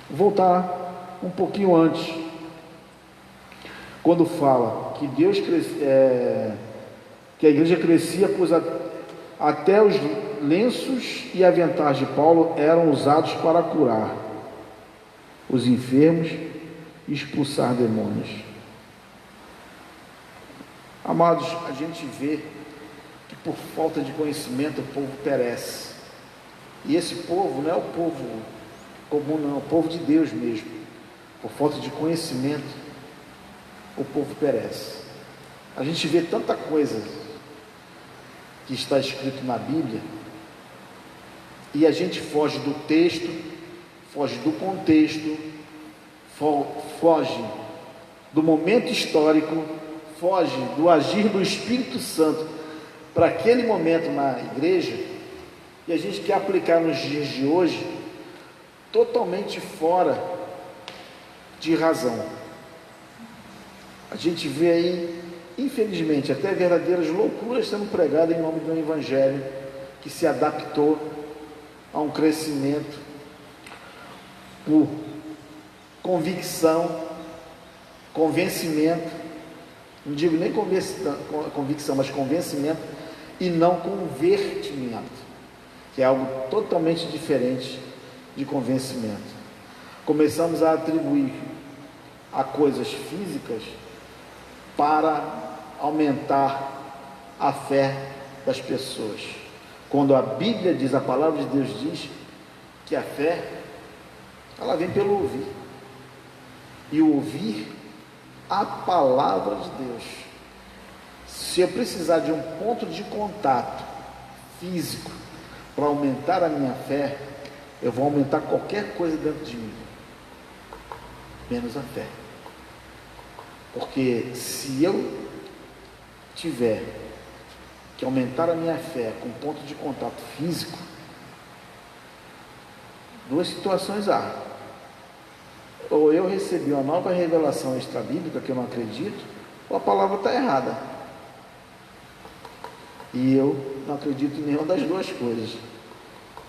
voltar um pouquinho antes, quando fala que que a igreja crescia, pois até os lenços e aventais de Paulo eram usados para curar os enfermos e expulsar demônios. Amados, a gente vê que por falta de conhecimento o povo perece. E esse povo não é o povo comum, não, é o povo de Deus mesmo. Por falta de conhecimento, o povo perece. A gente vê tanta coisa que está escrito na Bíblia e a gente foge do texto, foge do contexto, foge do momento histórico, foge do agir do Espírito Santo para aquele momento na igreja, e a gente quer aplicar nos dias de hoje totalmente fora de razão. A gente vê aí, infelizmente, até verdadeiras loucuras sendo pregadas em nome do Evangelho, que se adaptou a um crescimento por convicção, convencimento, não digo nem convicção, mas convencimento, e não convertimento, que é algo totalmente diferente de convencimento. Começamos a atribuir a coisas físicas para aumentar a fé das pessoas, quando a Bíblia diz, a palavra de Deus diz que a fé, ela vem pelo ouvir, e ouvir a palavra de Deus. Se eu precisar de um ponto de contato físico para aumentar a minha fé, eu vou aumentar qualquer coisa dentro de mim, menos a fé. Porque se eu tiver que aumentar a minha fé com ponto de contato físico, duas situações há: ou eu recebi uma nova revelação extrabíblica que eu não acredito, ou a palavra está errada, e eu não acredito em nenhuma das duas coisas.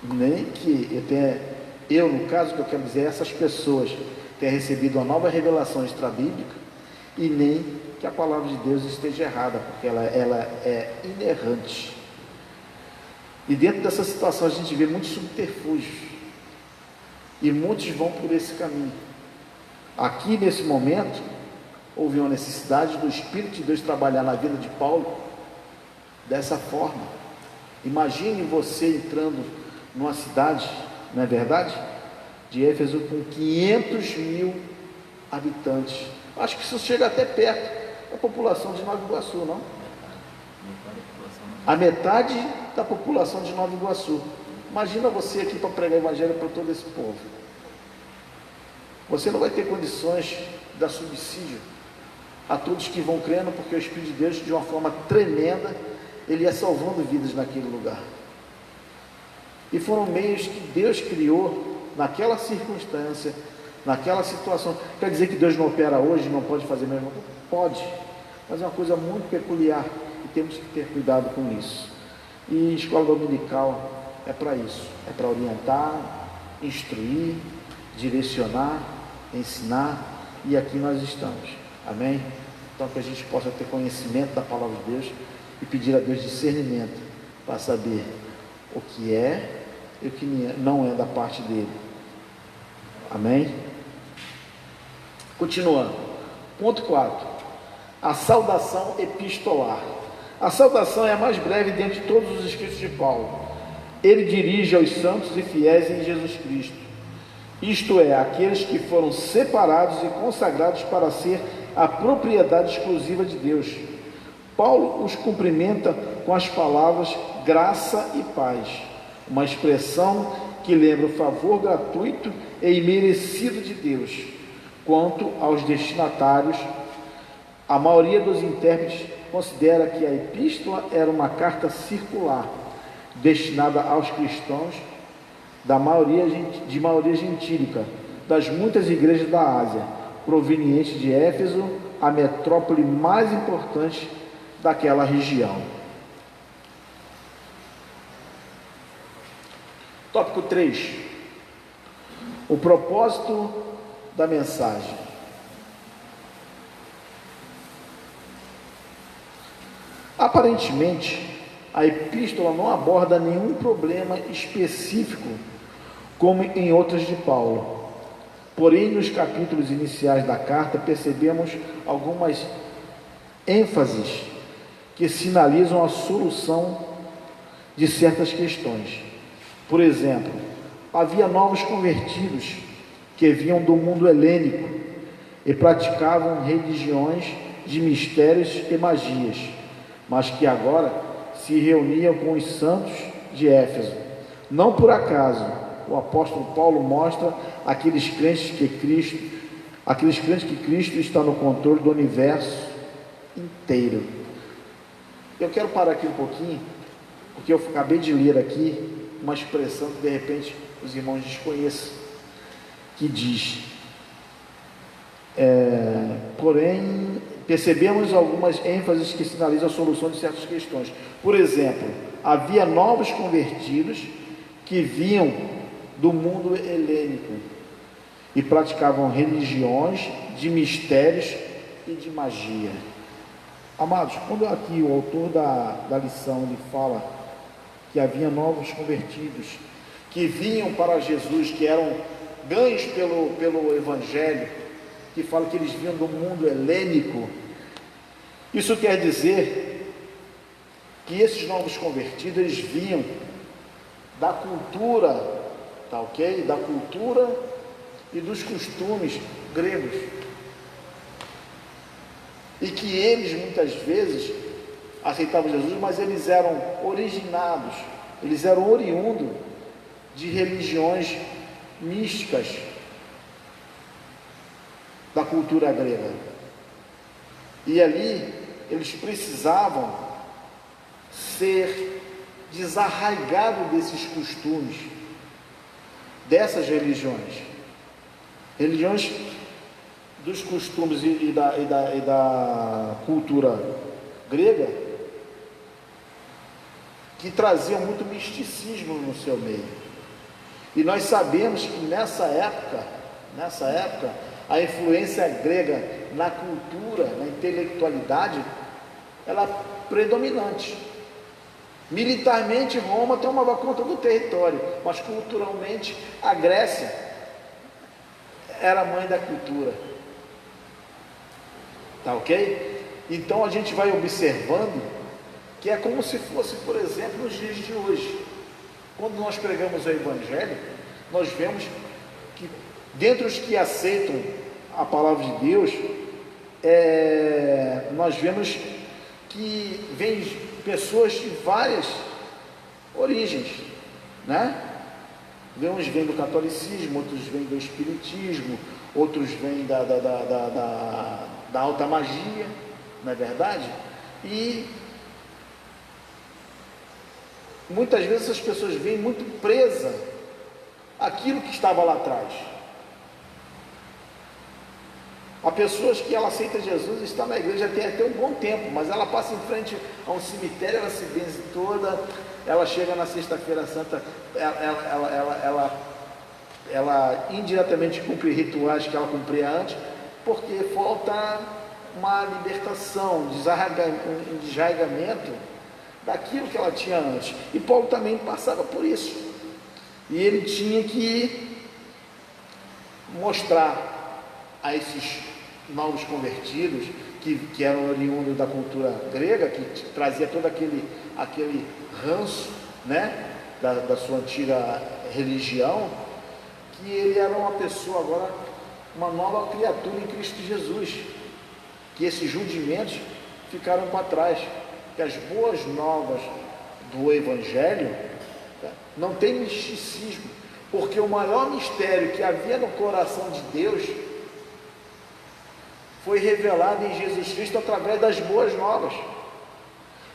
Nem que eu no caso que eu quero dizer, essas pessoas tenham recebido uma nova revelação extrabíblica, e nem que a palavra de Deus esteja errada, porque ela é inerrante. E dentro dessa situação a gente vê muitos subterfúgios, e muitos vão por esse caminho. Aqui nesse momento houve uma necessidade do Espírito de Deus trabalhar na vida de Paulo dessa forma. Imagine você entrando numa cidade, não é verdade? De Éfeso, com 500.000 habitantes. Acho que isso chega até perto da população de Nova Iguaçu, não? A metade da população de Nova Iguaçu. Imagina você aqui para pregar o evangelho para todo esse povo. Você não vai ter condições de dar subsídio a todos que vão crendo, porque o Espírito de Deus, de uma forma tremenda, ele ia salvando vidas naquele lugar. E foram meios que Deus criou naquela circunstância, naquela situação. Quer dizer que Deus não opera hoje, não pode fazer mesmo? Pode, mas é uma coisa muito peculiar e temos que ter cuidado com isso. E escola dominical é para isso, é para orientar, instruir, direcionar, ensinar, e aqui nós estamos, amém? Então que a gente possa ter conhecimento da palavra de Deus e pedir a Deus discernimento para saber o que é e o que não é da parte dele, amém? Continuando, ponto 4, a saudação epistolar. A saudação é a mais breve dentre todos os escritos de Paulo. Ele dirige aos santos e fiéis em Jesus Cristo, isto é, aqueles que foram separados e consagrados para ser a propriedade exclusiva de Deus. Paulo os cumprimenta com as palavras graça e paz, uma expressão que lembra o favor gratuito e imerecido de Deus. Quanto aos destinatários, a maioria dos intérpretes considera que a epístola era uma carta circular, destinada aos cristãos de maioria gentílica, das muitas igrejas da Ásia, provenientes de Éfeso, a metrópole mais importante daquela região. Tópico 3. O propósito da mensagem. Aparentemente, a epístola não aborda nenhum problema específico, como em outras de Paulo. Porém, nos capítulos iniciais da carta, percebemos algumas ênfases que sinalizam a solução de certas questões. Por exemplo, havia novos convertidos que vinham do mundo helênico e praticavam religiões de mistérios e magias, mas que agora se reuniam com os santos de Éfeso. Não por acaso, o apóstolo Paulo mostra aqueles crentes que Cristo está no controle do universo inteiro. Eu quero parar aqui um pouquinho, porque eu acabei de ler aqui uma expressão que de repente os irmãos desconheçam, que diz, porém, percebemos algumas ênfases que sinalizam a solução de certas questões. Por exemplo, havia novos convertidos que vinham do mundo helênico e praticavam religiões de mistérios e de magia. Amados, quando aqui o autor da lição ele fala que havia novos convertidos, que vinham para Jesus, que eram ganhos pelo Evangelho, que fala que eles vinham do mundo helênico, isso quer dizer que esses novos convertidos, eles vinham da cultura, tá ok? Da cultura e dos costumes gregos. E que eles muitas vezes aceitavam Jesus, mas eles eram originados, eles eram oriundos de religiões místicas da cultura grega. E ali eles precisavam ser desarraigados desses costumes, dessas religiões dos costumes e da cultura grega, que traziam muito misticismo no seu meio. E nós sabemos que nessa época, a influência grega na cultura, na intelectualidade, ela é predominante. Militarmente, Roma tomava conta do território, mas culturalmente, a Grécia era a mãe da cultura. Tá ok? Então a gente vai observando que é como se fosse, por exemplo, nos dias de hoje. Quando nós pregamos o Evangelho, nós vemos que, dentre os que aceitam a palavra de Deus, nós vemos que vem pessoas de várias origens, né? Uns vêm do catolicismo, outros vêm do espiritismo, outros vêm da alta magia, não é verdade? E muitas vezes as pessoas vêm muito presas àquilo que estava lá atrás. Há pessoas que ela aceita Jesus e está na igreja tem até um bom tempo, mas ela passa em frente a um cemitério, ela se benze toda, ela chega na sexta-feira santa, ela indiretamente cumpre rituais que ela cumpria antes, porque falta uma libertação, um desarraigamento daquilo que ela tinha antes. E Paulo também passava por isso. E ele tinha que mostrar a esses novos convertidos, que eram oriundos da cultura grega, que trazia todo aquele ranço, né, da sua antiga religião, que ele era uma pessoa agora, uma nova criatura em Cristo Jesus, que esses rudimentos ficaram para trás, que as boas novas do Evangelho não tem misticismo, porque o maior mistério que havia no coração de Deus foi revelado em Jesus Cristo através das boas novas.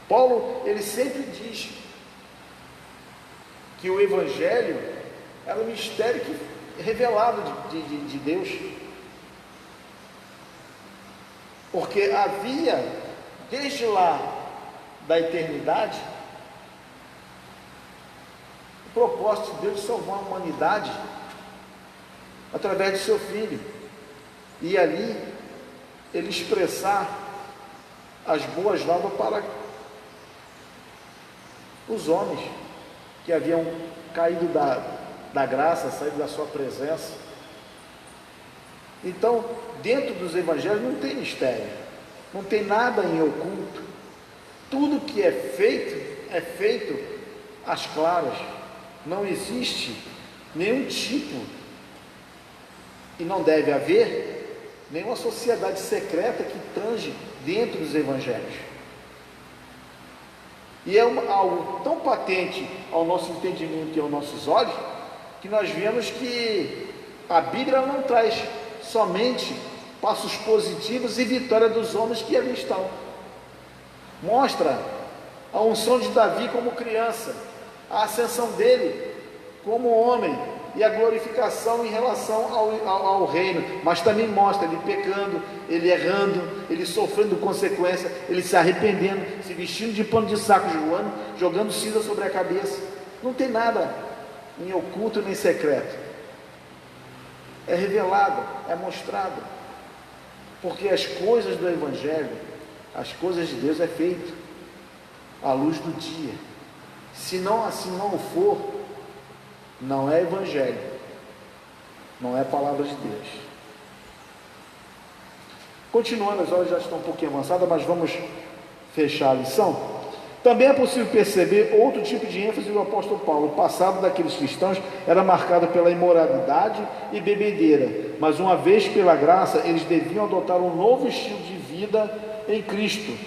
Paulo, ele sempre diz que o Evangelho era um mistério revelado de Deus, porque havia, desde lá da eternidade, o propósito de Deus de salvar a humanidade através de seu Filho, e ali ele expressar as boas novas para os homens que haviam caído da graça, saído da sua presença. Então, dentro dos evangelhos não tem mistério, não tem nada em oculto. Tudo que é feito às claras. Não existe nenhum tipo, e não deve haver nenhuma sociedade secreta que tange dentro dos evangelhos. E é algo tão patente ao nosso entendimento e aos nossos olhos, que nós vemos que a Bíblia não traz somente passos positivos e vitória dos homens que ali estão. Mostra a unção de Davi como criança, a ascensão dele como homem e a glorificação em relação ao reino, mas também mostra ele pecando, ele errando, ele sofrendo consequência, ele se arrependendo, se vestindo de pano de saco, jogando cinza sobre a cabeça. Não tem nada em oculto nem secreto, é revelado, é mostrado, porque as coisas do Evangelho As coisas de Deus é feito à luz do dia. Se não assim não for, não é evangelho, não é palavra de Deus. Continuando, as horas já estão um pouquinho avançadas, mas vamos fechar a lição. Também é possível perceber outro tipo de ênfase do apóstolo Paulo. O passado daqueles cristãos era marcado pela imoralidade e bebedeira, mas uma vez pela graça, eles deviam adotar um novo estilo de vida em Cristo.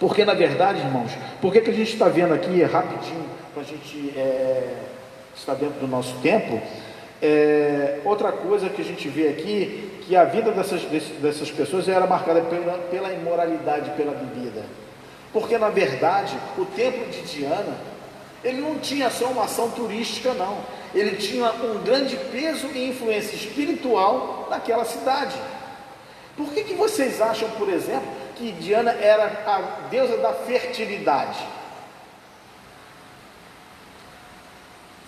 Porque na verdade, irmãos, por que a gente está vendo aqui, rapidinho, para a gente estar dentro do nosso tempo, outra coisa que a gente vê aqui, que a vida dessas pessoas era marcada pela imoralidade, pela bebida. Porque na verdade, o templo de Diana, ele não tinha só uma ação turística, não. Ele tinha um grande peso e influência espiritual naquela cidade. Por que vocês acham, por exemplo, que Diana era a deusa da fertilidade?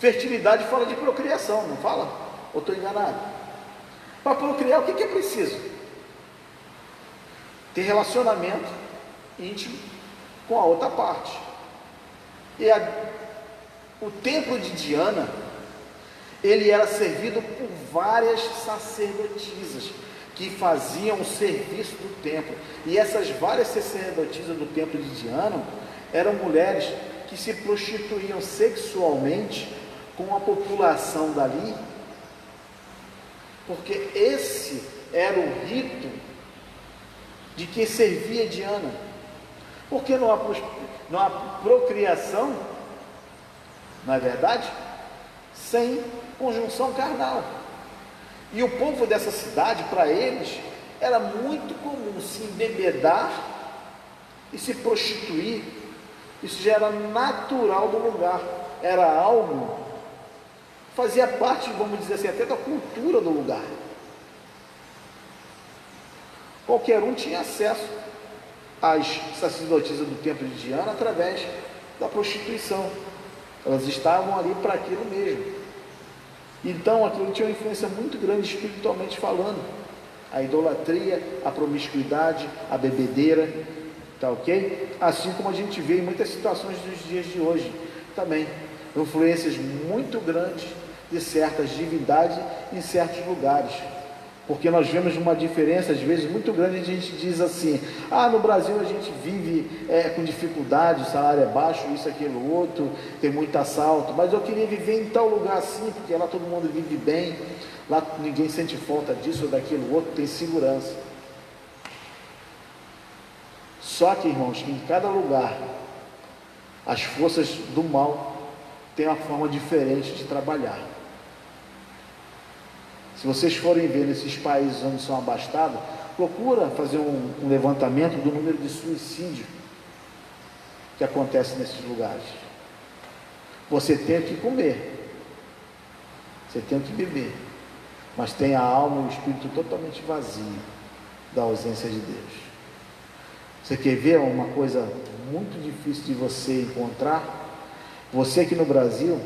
Fertilidade fala de procriação, não fala? Ou estou enganado? Para procriar, o que é preciso? Ter relacionamento íntimo com a outra parte. E o templo de Diana, ele era servido por várias sacerdotisas que faziam o serviço do templo. E essas várias sacerdotisas do templo de Diana eram mulheres que se prostituíam sexualmente com a população dali, porque esse era o rito de que servia Diana. Porque não há procriação, não é verdade? Sem conjunção carnal. E o povo dessa cidade, para eles, era muito comum se embebedar e se prostituir. Isso já era natural do lugar, era algo, fazia parte, vamos dizer assim, até da cultura do lugar. Qualquer um tinha acesso às sacerdotisas do templo de Diana através da prostituição. Elas estavam ali para aquilo mesmo. Então aquilo tinha uma influência muito grande espiritualmente falando. A idolatria, a promiscuidade, a bebedeira, tá ok? Assim como a gente vê em muitas situações dos dias de hoje também. Influências muito grandes de certas divindades em certos lugares. Porque nós vemos uma diferença, às vezes, muito grande. A gente diz assim, no Brasil a gente vive com dificuldade, o salário é baixo, isso, aquilo, outro, tem muito assalto, mas eu queria viver em tal lugar assim, porque lá todo mundo vive bem, lá ninguém sente falta disso ou daquilo, outro tem segurança. Só que, irmãos, em cada lugar, as forças do mal têm uma forma diferente de trabalhar. Se vocês forem ver nesses países onde são abastados, procura fazer um levantamento do número de suicídio que acontece nesses lugares. Você tem que comer, você tem que beber, mas tem a alma e o espírito totalmente vazio da ausência de Deus. Você quer ver uma coisa muito difícil de você encontrar? Você aqui no Brasil,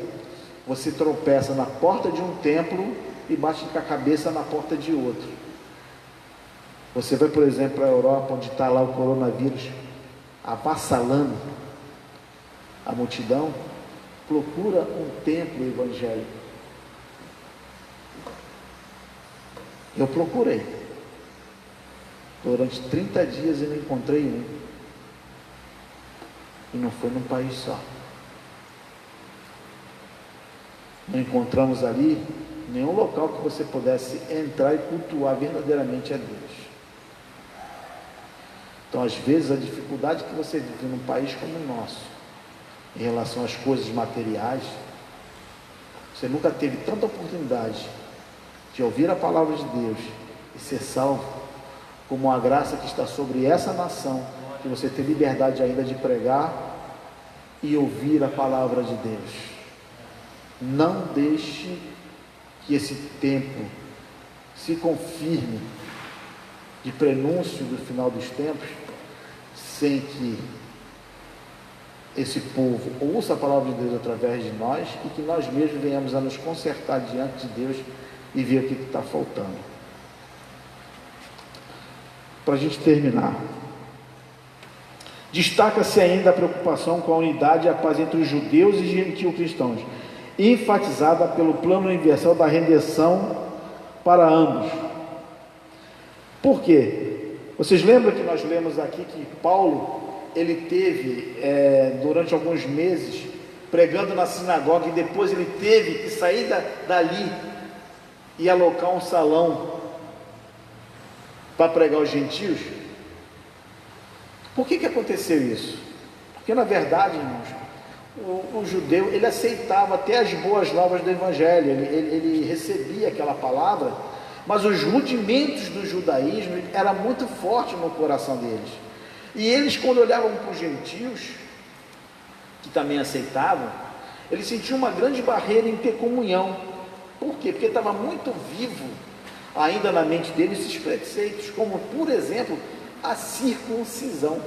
você tropeça na porta de um templo e bate com a cabeça na porta de outro. Você vai, por exemplo, para a Europa, onde está lá o coronavírus avassalando a multidão, procura um templo evangélico. Eu procurei durante 30 dias e não encontrei um, e não foi num país só. Não encontramos ali nenhum local que você pudesse entrar e cultuar verdadeiramente a Deus. Então, às vezes, a dificuldade que você vive num país como o nosso, em relação às coisas materiais, você nunca teve tanta oportunidade de ouvir a palavra de Deus e ser salvo, como a graça que está sobre essa nação, que você tem liberdade ainda de pregar e ouvir a palavra de Deus. Não deixe que esse tempo se confirme de prenúncio do final dos tempos, sem que esse povo ouça a palavra de Deus através de nós e que nós mesmos venhamos a nos consertar diante de Deus e ver o que está faltando. Para a gente terminar, Destaca-se ainda a preocupação com a unidade e a paz entre os judeus e gentil-cristãos, enfatizada pelo plano universal da redenção para ambos. Por quê? Vocês lembram que nós lemos aqui que Paulo, ele teve, durante alguns meses, pregando na sinagoga, e depois ele teve que sair dali e alocar um salão para pregar aos gentios? Por que aconteceu isso? Porque na verdade, irmãos, o judeu, ele aceitava até as boas novas do evangelho, ele recebia aquela palavra, mas os rudimentos do judaísmo era muito forte no coração deles. E eles, quando olhavam para os gentios, que também aceitavam, eles sentiam uma grande barreira em ter comunhão. Por quê? Porque estava muito vivo ainda na mente deles esses preceitos, como, por exemplo, a circuncisão.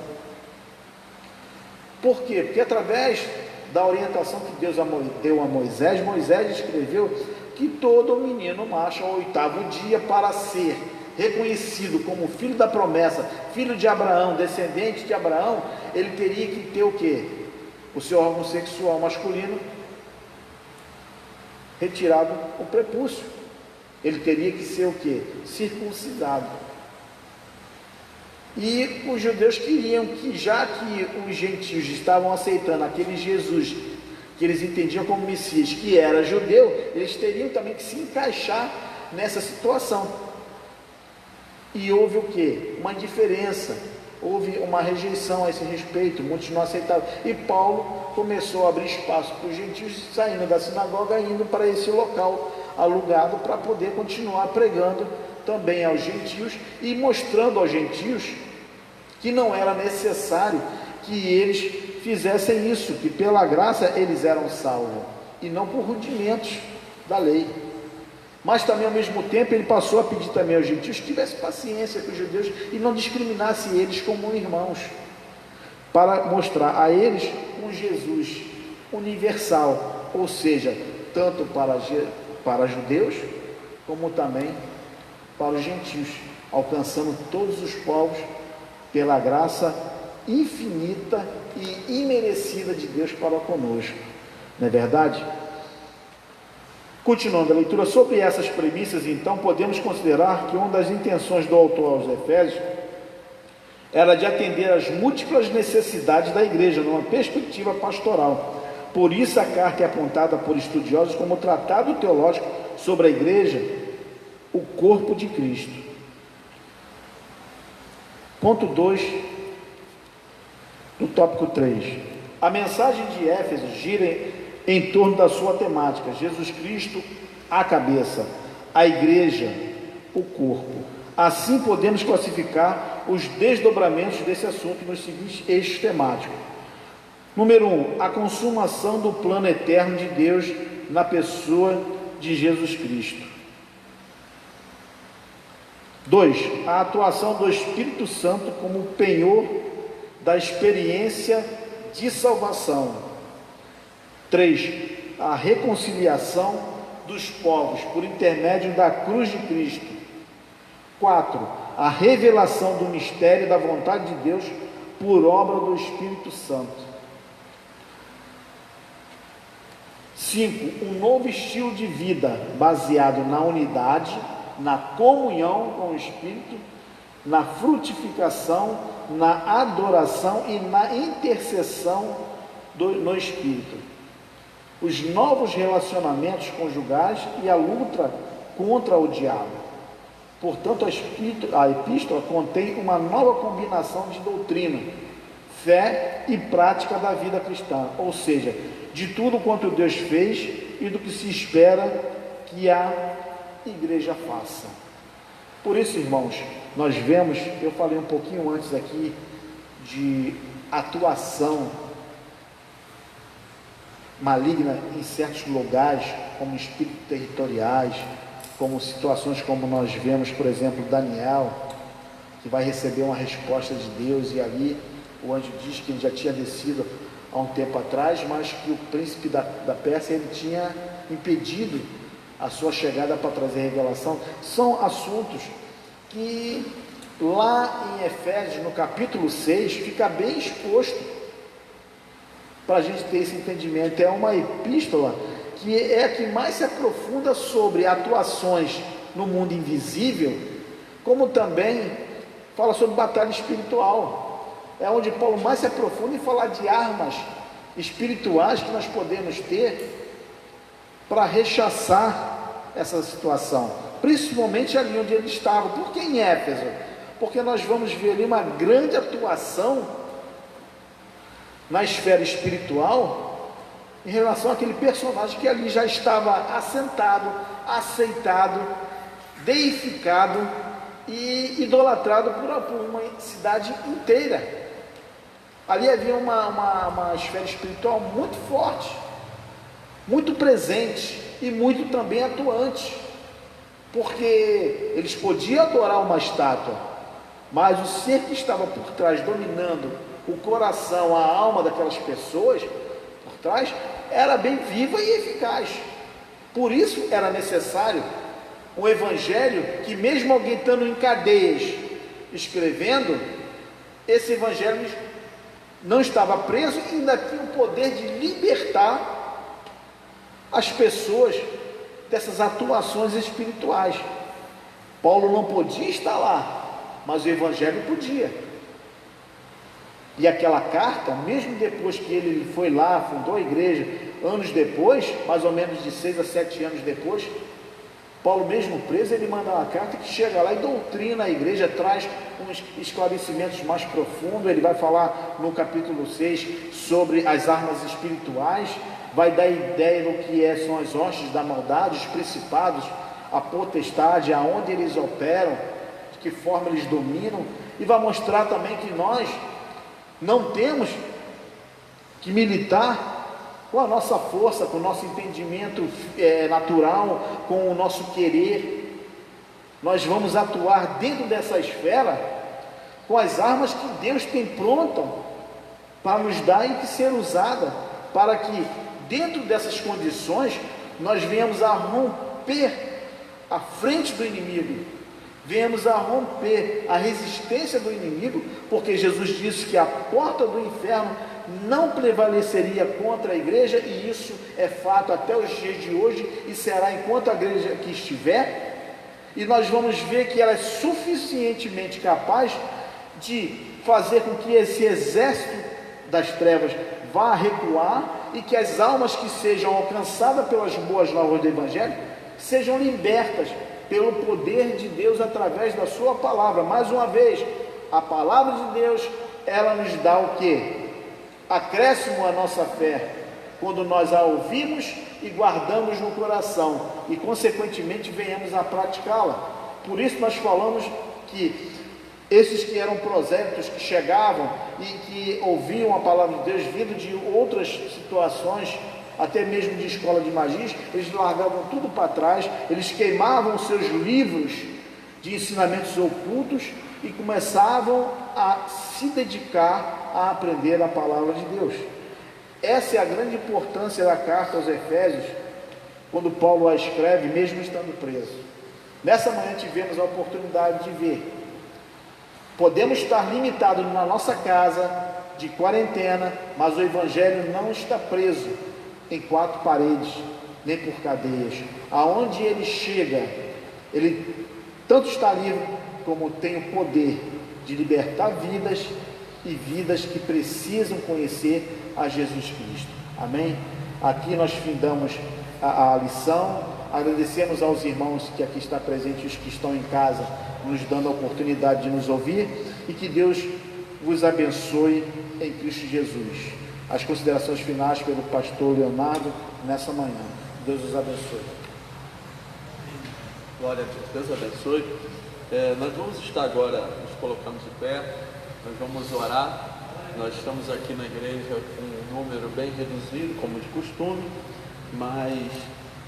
Por quê? Porque através da orientação que Deus deu a Moisés, Moisés escreveu que todo menino macho ao 8º dia, para ser reconhecido como filho da promessa, filho de Abraão, descendente de Abraão, ele teria que ter o quê? O seu órgão sexual masculino retirado, o prepúcio. Ele teria que ser o quê? Circuncidado. E os judeus queriam que, já que os gentios estavam aceitando aquele Jesus que eles entendiam como Messias, que era judeu, eles teriam também que se encaixar nessa situação. E houve o quê? Uma indiferença, houve uma rejeição a esse respeito, muitos não aceitavam. E Paulo começou a abrir espaço para os gentios, saindo da sinagoga, indo para esse local alugado, para poder continuar pregando também aos gentios e mostrando aos gentios que não era necessário que eles fizessem isso, que pela graça eles eram salvos, e não por rudimentos da lei. Mas também, ao mesmo tempo, ele passou a pedir também aos gentios que tivesse paciência com os judeus e não discriminasse eles como irmãos, para mostrar a eles um Jesus universal, ou seja, tanto para judeus, como também para os gentios, alcançando todos os povos pela graça infinita e imerecida de Deus para conosco. Não é verdade? Continuando a leitura sobre essas premissas, então, podemos considerar que uma das intenções do autor aos Efésios era de atender às múltiplas necessidades da igreja, numa perspectiva pastoral. Por isso a carta é apontada por estudiosos como tratado teológico sobre a igreja, o corpo de Cristo. Ponto 2 do tópico 3. A mensagem de Éfeso gira em torno da sua temática: Jesus Cristo, a cabeça, a igreja, o corpo. Assim podemos classificar os desdobramentos desse assunto nos seguintes eixos temáticos. Número 1, a consumação do plano eterno de Deus na pessoa de Jesus Cristo. 2, a atuação do Espírito Santo como penhor da experiência de salvação. 3, a reconciliação dos povos por intermédio da cruz de Cristo. 4, a revelação do mistério da vontade de Deus por obra do Espírito Santo. 5, um novo estilo de vida baseado na unidade, na comunhão com o Espírito, na frutificação, na adoração e na intercessão no Espírito. Os novos relacionamentos conjugais e a luta contra o diabo. Portanto, a epístola contém uma nova combinação de doutrina, fé e prática da vida cristã, ou seja, de tudo quanto Deus fez e do que se espera que a igreja faça. Por isso, irmãos, nós vemos, eu falei um pouquinho antes aqui de atuação maligna em certos lugares, como espíritos territoriais, como situações como nós vemos, por exemplo, Daniel, que vai receber uma resposta de Deus, e ali o anjo diz que ele já tinha descido há um tempo atrás, mas que o príncipe da Pérsia ele tinha impedido a sua chegada para trazer revelação. São assuntos que lá em Efésios, no capítulo 6, fica bem exposto para a gente ter esse entendimento. É uma epístola que é a que mais se aprofunda sobre atuações no mundo invisível, como também fala sobre batalha espiritual. É onde Paulo mais se aprofunda em falar de armas espirituais que nós podemos ter para rechaçar essa situação, principalmente ali onde ele estava. Por que em Éfeso? Porque nós vamos ver ali uma grande atuação na esfera espiritual em relação àquele personagem que ali já estava assentado, aceitado, deificado e idolatrado por uma cidade inteira. Ali havia uma esfera espiritual muito forte, muito presente e muito também atuante, porque eles podiam adorar uma estátua, mas o ser que estava por trás, dominando o coração, a alma daquelas pessoas por trás, era bem viva e eficaz. Por isso era necessário um evangelho que, mesmo alguém estando em cadeias escrevendo, esse evangelho não estava preso e ainda tinha o poder de libertar as pessoas dessas atuações espirituais. Paulo não podia estar lá, mas o evangelho podia. E aquela carta, mesmo depois que ele foi lá, fundou a igreja, anos depois, mais ou menos de 6 a 7 anos depois, Paulo mesmo preso, ele manda uma carta que chega lá e doutrina a igreja, traz uns esclarecimentos mais profundos. Ele vai falar no capítulo 6 sobre as armas espirituais, vai dar ideia do que são as hostes da maldade, os principados, a potestade, aonde eles operam, de que forma eles dominam, e vai mostrar também que nós não temos que militar com a nossa força, com o nosso entendimento natural, com o nosso querer. Nós vamos atuar dentro dessa esfera com as armas que Deus tem prontas para nos dar e que ser usada, para que dentro dessas condições nós venhamos a romper a frente do inimigo, venhamos a romper a resistência do inimigo, porque Jesus disse que a porta do inferno não prevaleceria contra a igreja, e isso é fato até os dias de hoje, e será enquanto a igreja aqui estiver. E nós vamos ver que ela é suficientemente capaz de fazer com que esse exército das trevas vá recuar, e que as almas que sejam alcançadas pelas boas novas do Evangelho sejam libertas pelo poder de Deus através da sua palavra. Mais uma vez, a palavra de Deus, ela nos dá o quê? Acréscimo à nossa fé, quando nós a ouvimos e guardamos no coração, e consequentemente venhamos a praticá-la. Por isso nós falamos que esses que eram prosélitos, que chegavam e que ouviam a palavra de Deus vindo de outras situações, até mesmo de escola de magias, eles largavam tudo para trás, eles queimavam seus livros de ensinamentos ocultos e começavam a se dedicar a aprender a palavra de Deus. Essa é a grande importância da carta aos Efésios, quando Paulo a escreve, mesmo estando preso. Nessa manhã tivemos a oportunidade de ver. Podemos estar limitados na nossa casa, de quarentena, mas o Evangelho não está preso em 4 paredes, nem por cadeias. Aonde ele chega, ele tanto está livre, como tem o poder de libertar vidas, e vidas que precisam conhecer a Jesus Cristo. Amém? Aqui nós findamos a lição. Agradecemos aos irmãos que aqui estão presentes e os que estão em casa, nos dando a oportunidade de nos ouvir, e que Deus vos abençoe em Cristo Jesus. As considerações finais pelo pastor Leonardo nessa manhã. Deus os abençoe. Glória a Deus, Deus abençoe. Nós vamos estar agora, nos colocamos de pé, nós vamos orar. Nós estamos aqui na igreja com um número bem reduzido, como de costume, mas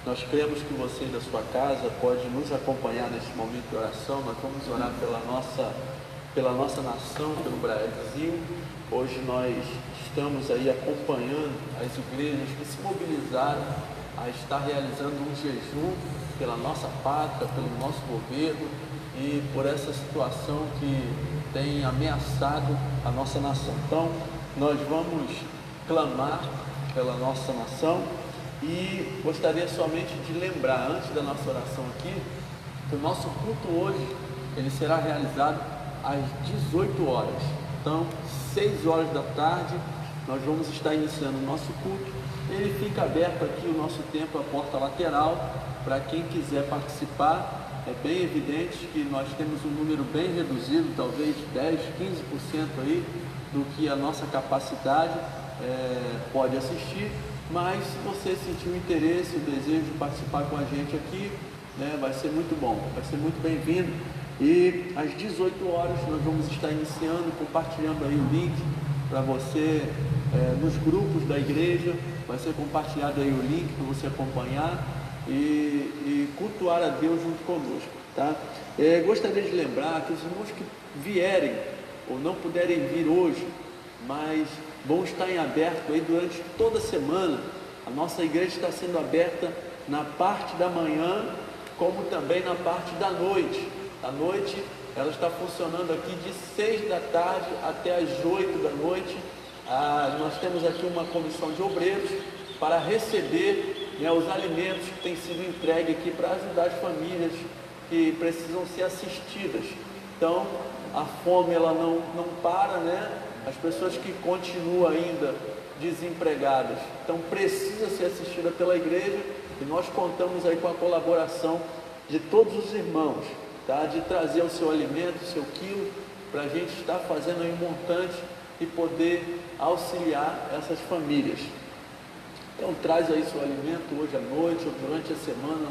nós cremos que você da sua casa pode nos acompanhar nesse momento de oração. Nós vamos orar pela nossa nação, pelo Brasil. Hoje nós estamos aí acompanhando as igrejas que se mobilizaram a estar realizando um jejum pela nossa pátria, pelo nosso governo e por essa situação que tem ameaçado a nossa nação. Então, nós vamos clamar pela nossa nação e gostaria somente de lembrar, antes da nossa oração aqui, que o nosso culto hoje, ele será realizado às 18 horas. Então, 6 horas da tarde, nós vamos estar iniciando o nosso culto. Ele fica aberto aqui, o nosso templo, a porta lateral, para quem quiser participar. É bem evidente que nós temos um número bem reduzido, talvez 10, 15% aí, do que a nossa capacidade pode assistir, mas se você sentir o interesse, o desejo de participar com a gente aqui, vai ser muito bom, vai ser muito bem-vindo. E às 18 horas nós vamos estar iniciando, compartilhando aí o link para você nos grupos da igreja, vai ser compartilhado aí o link para você acompanhar e cultuar a Deus junto conosco, tá? Gostaria de lembrar que os irmãos que vierem ou não puderem vir hoje, mas vão estar em aberto aí durante toda a semana. A nossa igreja está sendo aberta na parte da manhã, como também na parte da noite. À noite, ela está funcionando aqui de 6 da tarde até as 8 da noite. Nós temos aqui uma comissão de obreiros para receber os alimentos que têm sido entregues aqui para ajudar as famílias que precisam ser assistidas. Então, a fome ela não para, As pessoas que continuam ainda desempregadas, então precisa ser assistida pela igreja, e nós contamos aí com a colaboração de todos os irmãos, tá? De trazer o seu alimento, o seu quilo, para a gente estar fazendo aí um montante e poder auxiliar essas famílias. Então traz aí seu alimento hoje à noite ou durante a semana,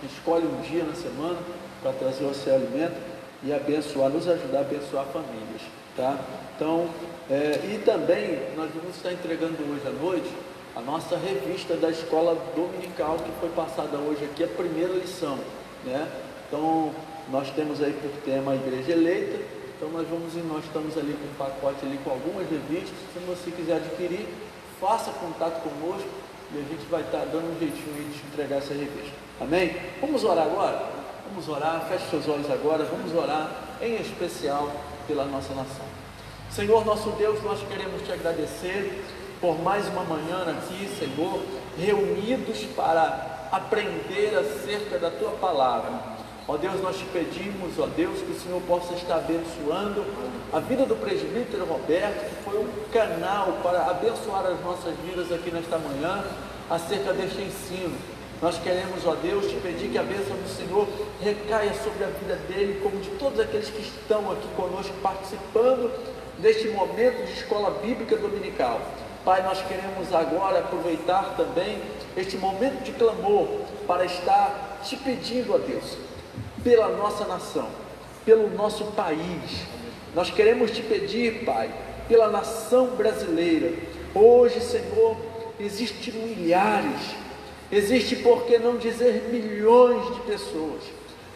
escolhe um dia na semana para trazer o seu alimento e abençoar, nos ajudar a abençoar famílias, tá? Então, e também nós vamos estar entregando hoje à noite a nossa revista da escola dominical, que foi passada hoje aqui, a primeira lição, Então, nós temos aí por tema a igreja eleita. Então nós estamos ali com um pacote ali com algumas revistas. Se você quiser adquirir, faça contato conosco e a gente vai estar dando um jeitinho aí de te entregar essa revista. Amém? Vamos orar agora? Vamos orar, feche seus olhos agora, vamos orar em especial pela nossa nação. Senhor nosso Deus, nós queremos te agradecer por mais uma manhã aqui, Senhor, reunidos para aprender acerca da tua palavra. Ó Deus, nós te pedimos, ó Deus, que o Senhor possa estar abençoando a vida do presbítero Roberto, que foi um canal para abençoar as nossas vidas aqui nesta manhã, acerca deste ensino. Nós queremos, ó Deus, te pedir que a bênção do Senhor recaia sobre a vida dele, como de todos aqueles que estão aqui conosco, participando deste momento de escola bíblica dominical. Pai, nós queremos agora aproveitar também este momento de clamor para estar te pedindo, ó Deus, pela nossa nação, pelo nosso país. Nós queremos te pedir, Pai, pela nação brasileira. Hoje, Senhor, existem milhares, existe, por que não dizer milhões de pessoas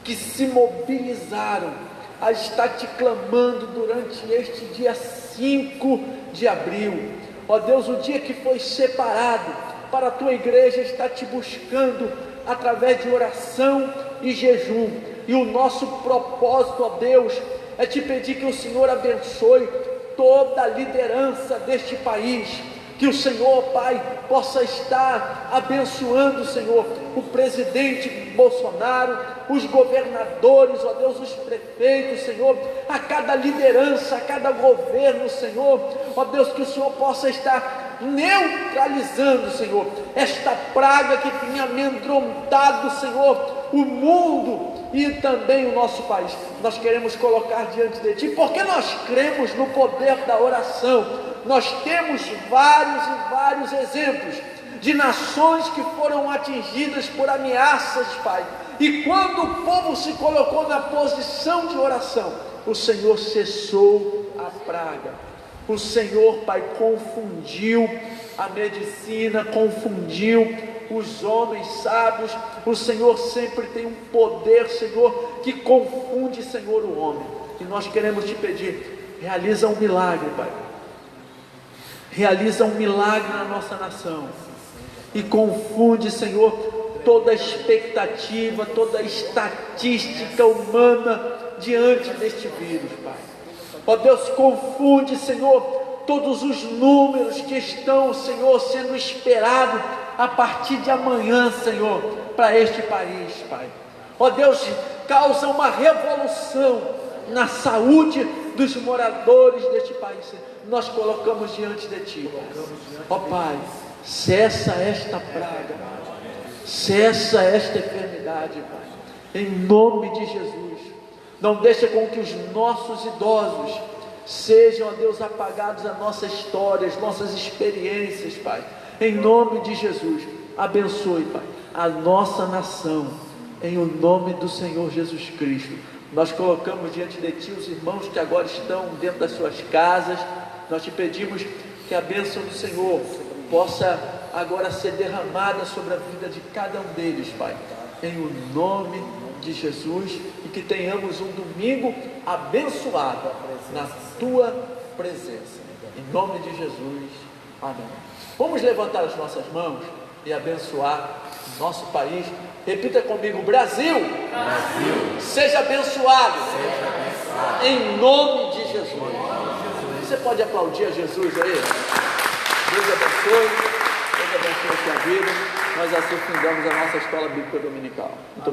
que se mobilizaram a estar te clamando durante este dia 5 de abril. Ó Deus, o dia que foi separado para a tua igreja estar te buscando através de oração e jejum. E o nosso propósito, ó Deus, é te pedir que o Senhor abençoe toda a liderança deste país, que o Senhor, Pai, possa estar abençoando, Senhor, o presidente Bolsonaro, os governadores, ó Deus, os prefeitos, Senhor, a cada liderança, a cada governo, Senhor, ó Deus, que o Senhor possa estar neutralizando, Senhor, esta praga que tem amedrontado, Senhor, o mundo e também o nosso país. Nós queremos colocar diante de Ti, porque nós cremos no poder da oração. Nós temos vários exemplos de nações que foram atingidas por ameaças, Pai, e quando o povo se colocou na posição de oração, o Senhor cessou a praga. O Senhor, Pai, confundiu a medicina, confundiu os homens sábios. O Senhor sempre tem um poder, Senhor, que confunde, Senhor, o homem. E nós queremos te pedir, realiza um milagre, Pai. Realiza um milagre na nossa nação. E confunde, Senhor, toda a expectativa, toda a estatística humana diante deste vírus, Pai. Ó Deus, confunde, Senhor, todos os números que estão, Senhor, sendo esperados a partir de amanhã, Senhor, para este país, Pai. Ó Deus, causa uma revolução na saúde dos moradores deste país. Nós colocamos diante de Ti, ó Pai, cessa esta praga, cessa esta enfermidade, Pai, em nome de Jesus. Não deixa com que os nossos idosos sejam, ó Deus, apagados a nossa história, as nossas experiências, Pai, em nome de Jesus. Abençoe, Pai, a nossa nação, em o nome do Senhor Jesus Cristo. Nós colocamos diante de Ti os irmãos que agora estão dentro das suas casas. Nós Te pedimos que a bênção do Senhor possa agora ser derramada sobre a vida de cada um deles, Pai, em o nome de Jesus, e que tenhamos um domingo abençoado na Tua presença, em nome de Jesus, amém. Vamos levantar as nossas mãos e abençoar nosso país. Repita comigo: Brasil, Brasil, seja abençoado, em nome de Jesus. Você pode aplaudir a Jesus aí? Deus abençoe a sua vida. Nós assim fundamos a nossa escola bíblica dominical. Muito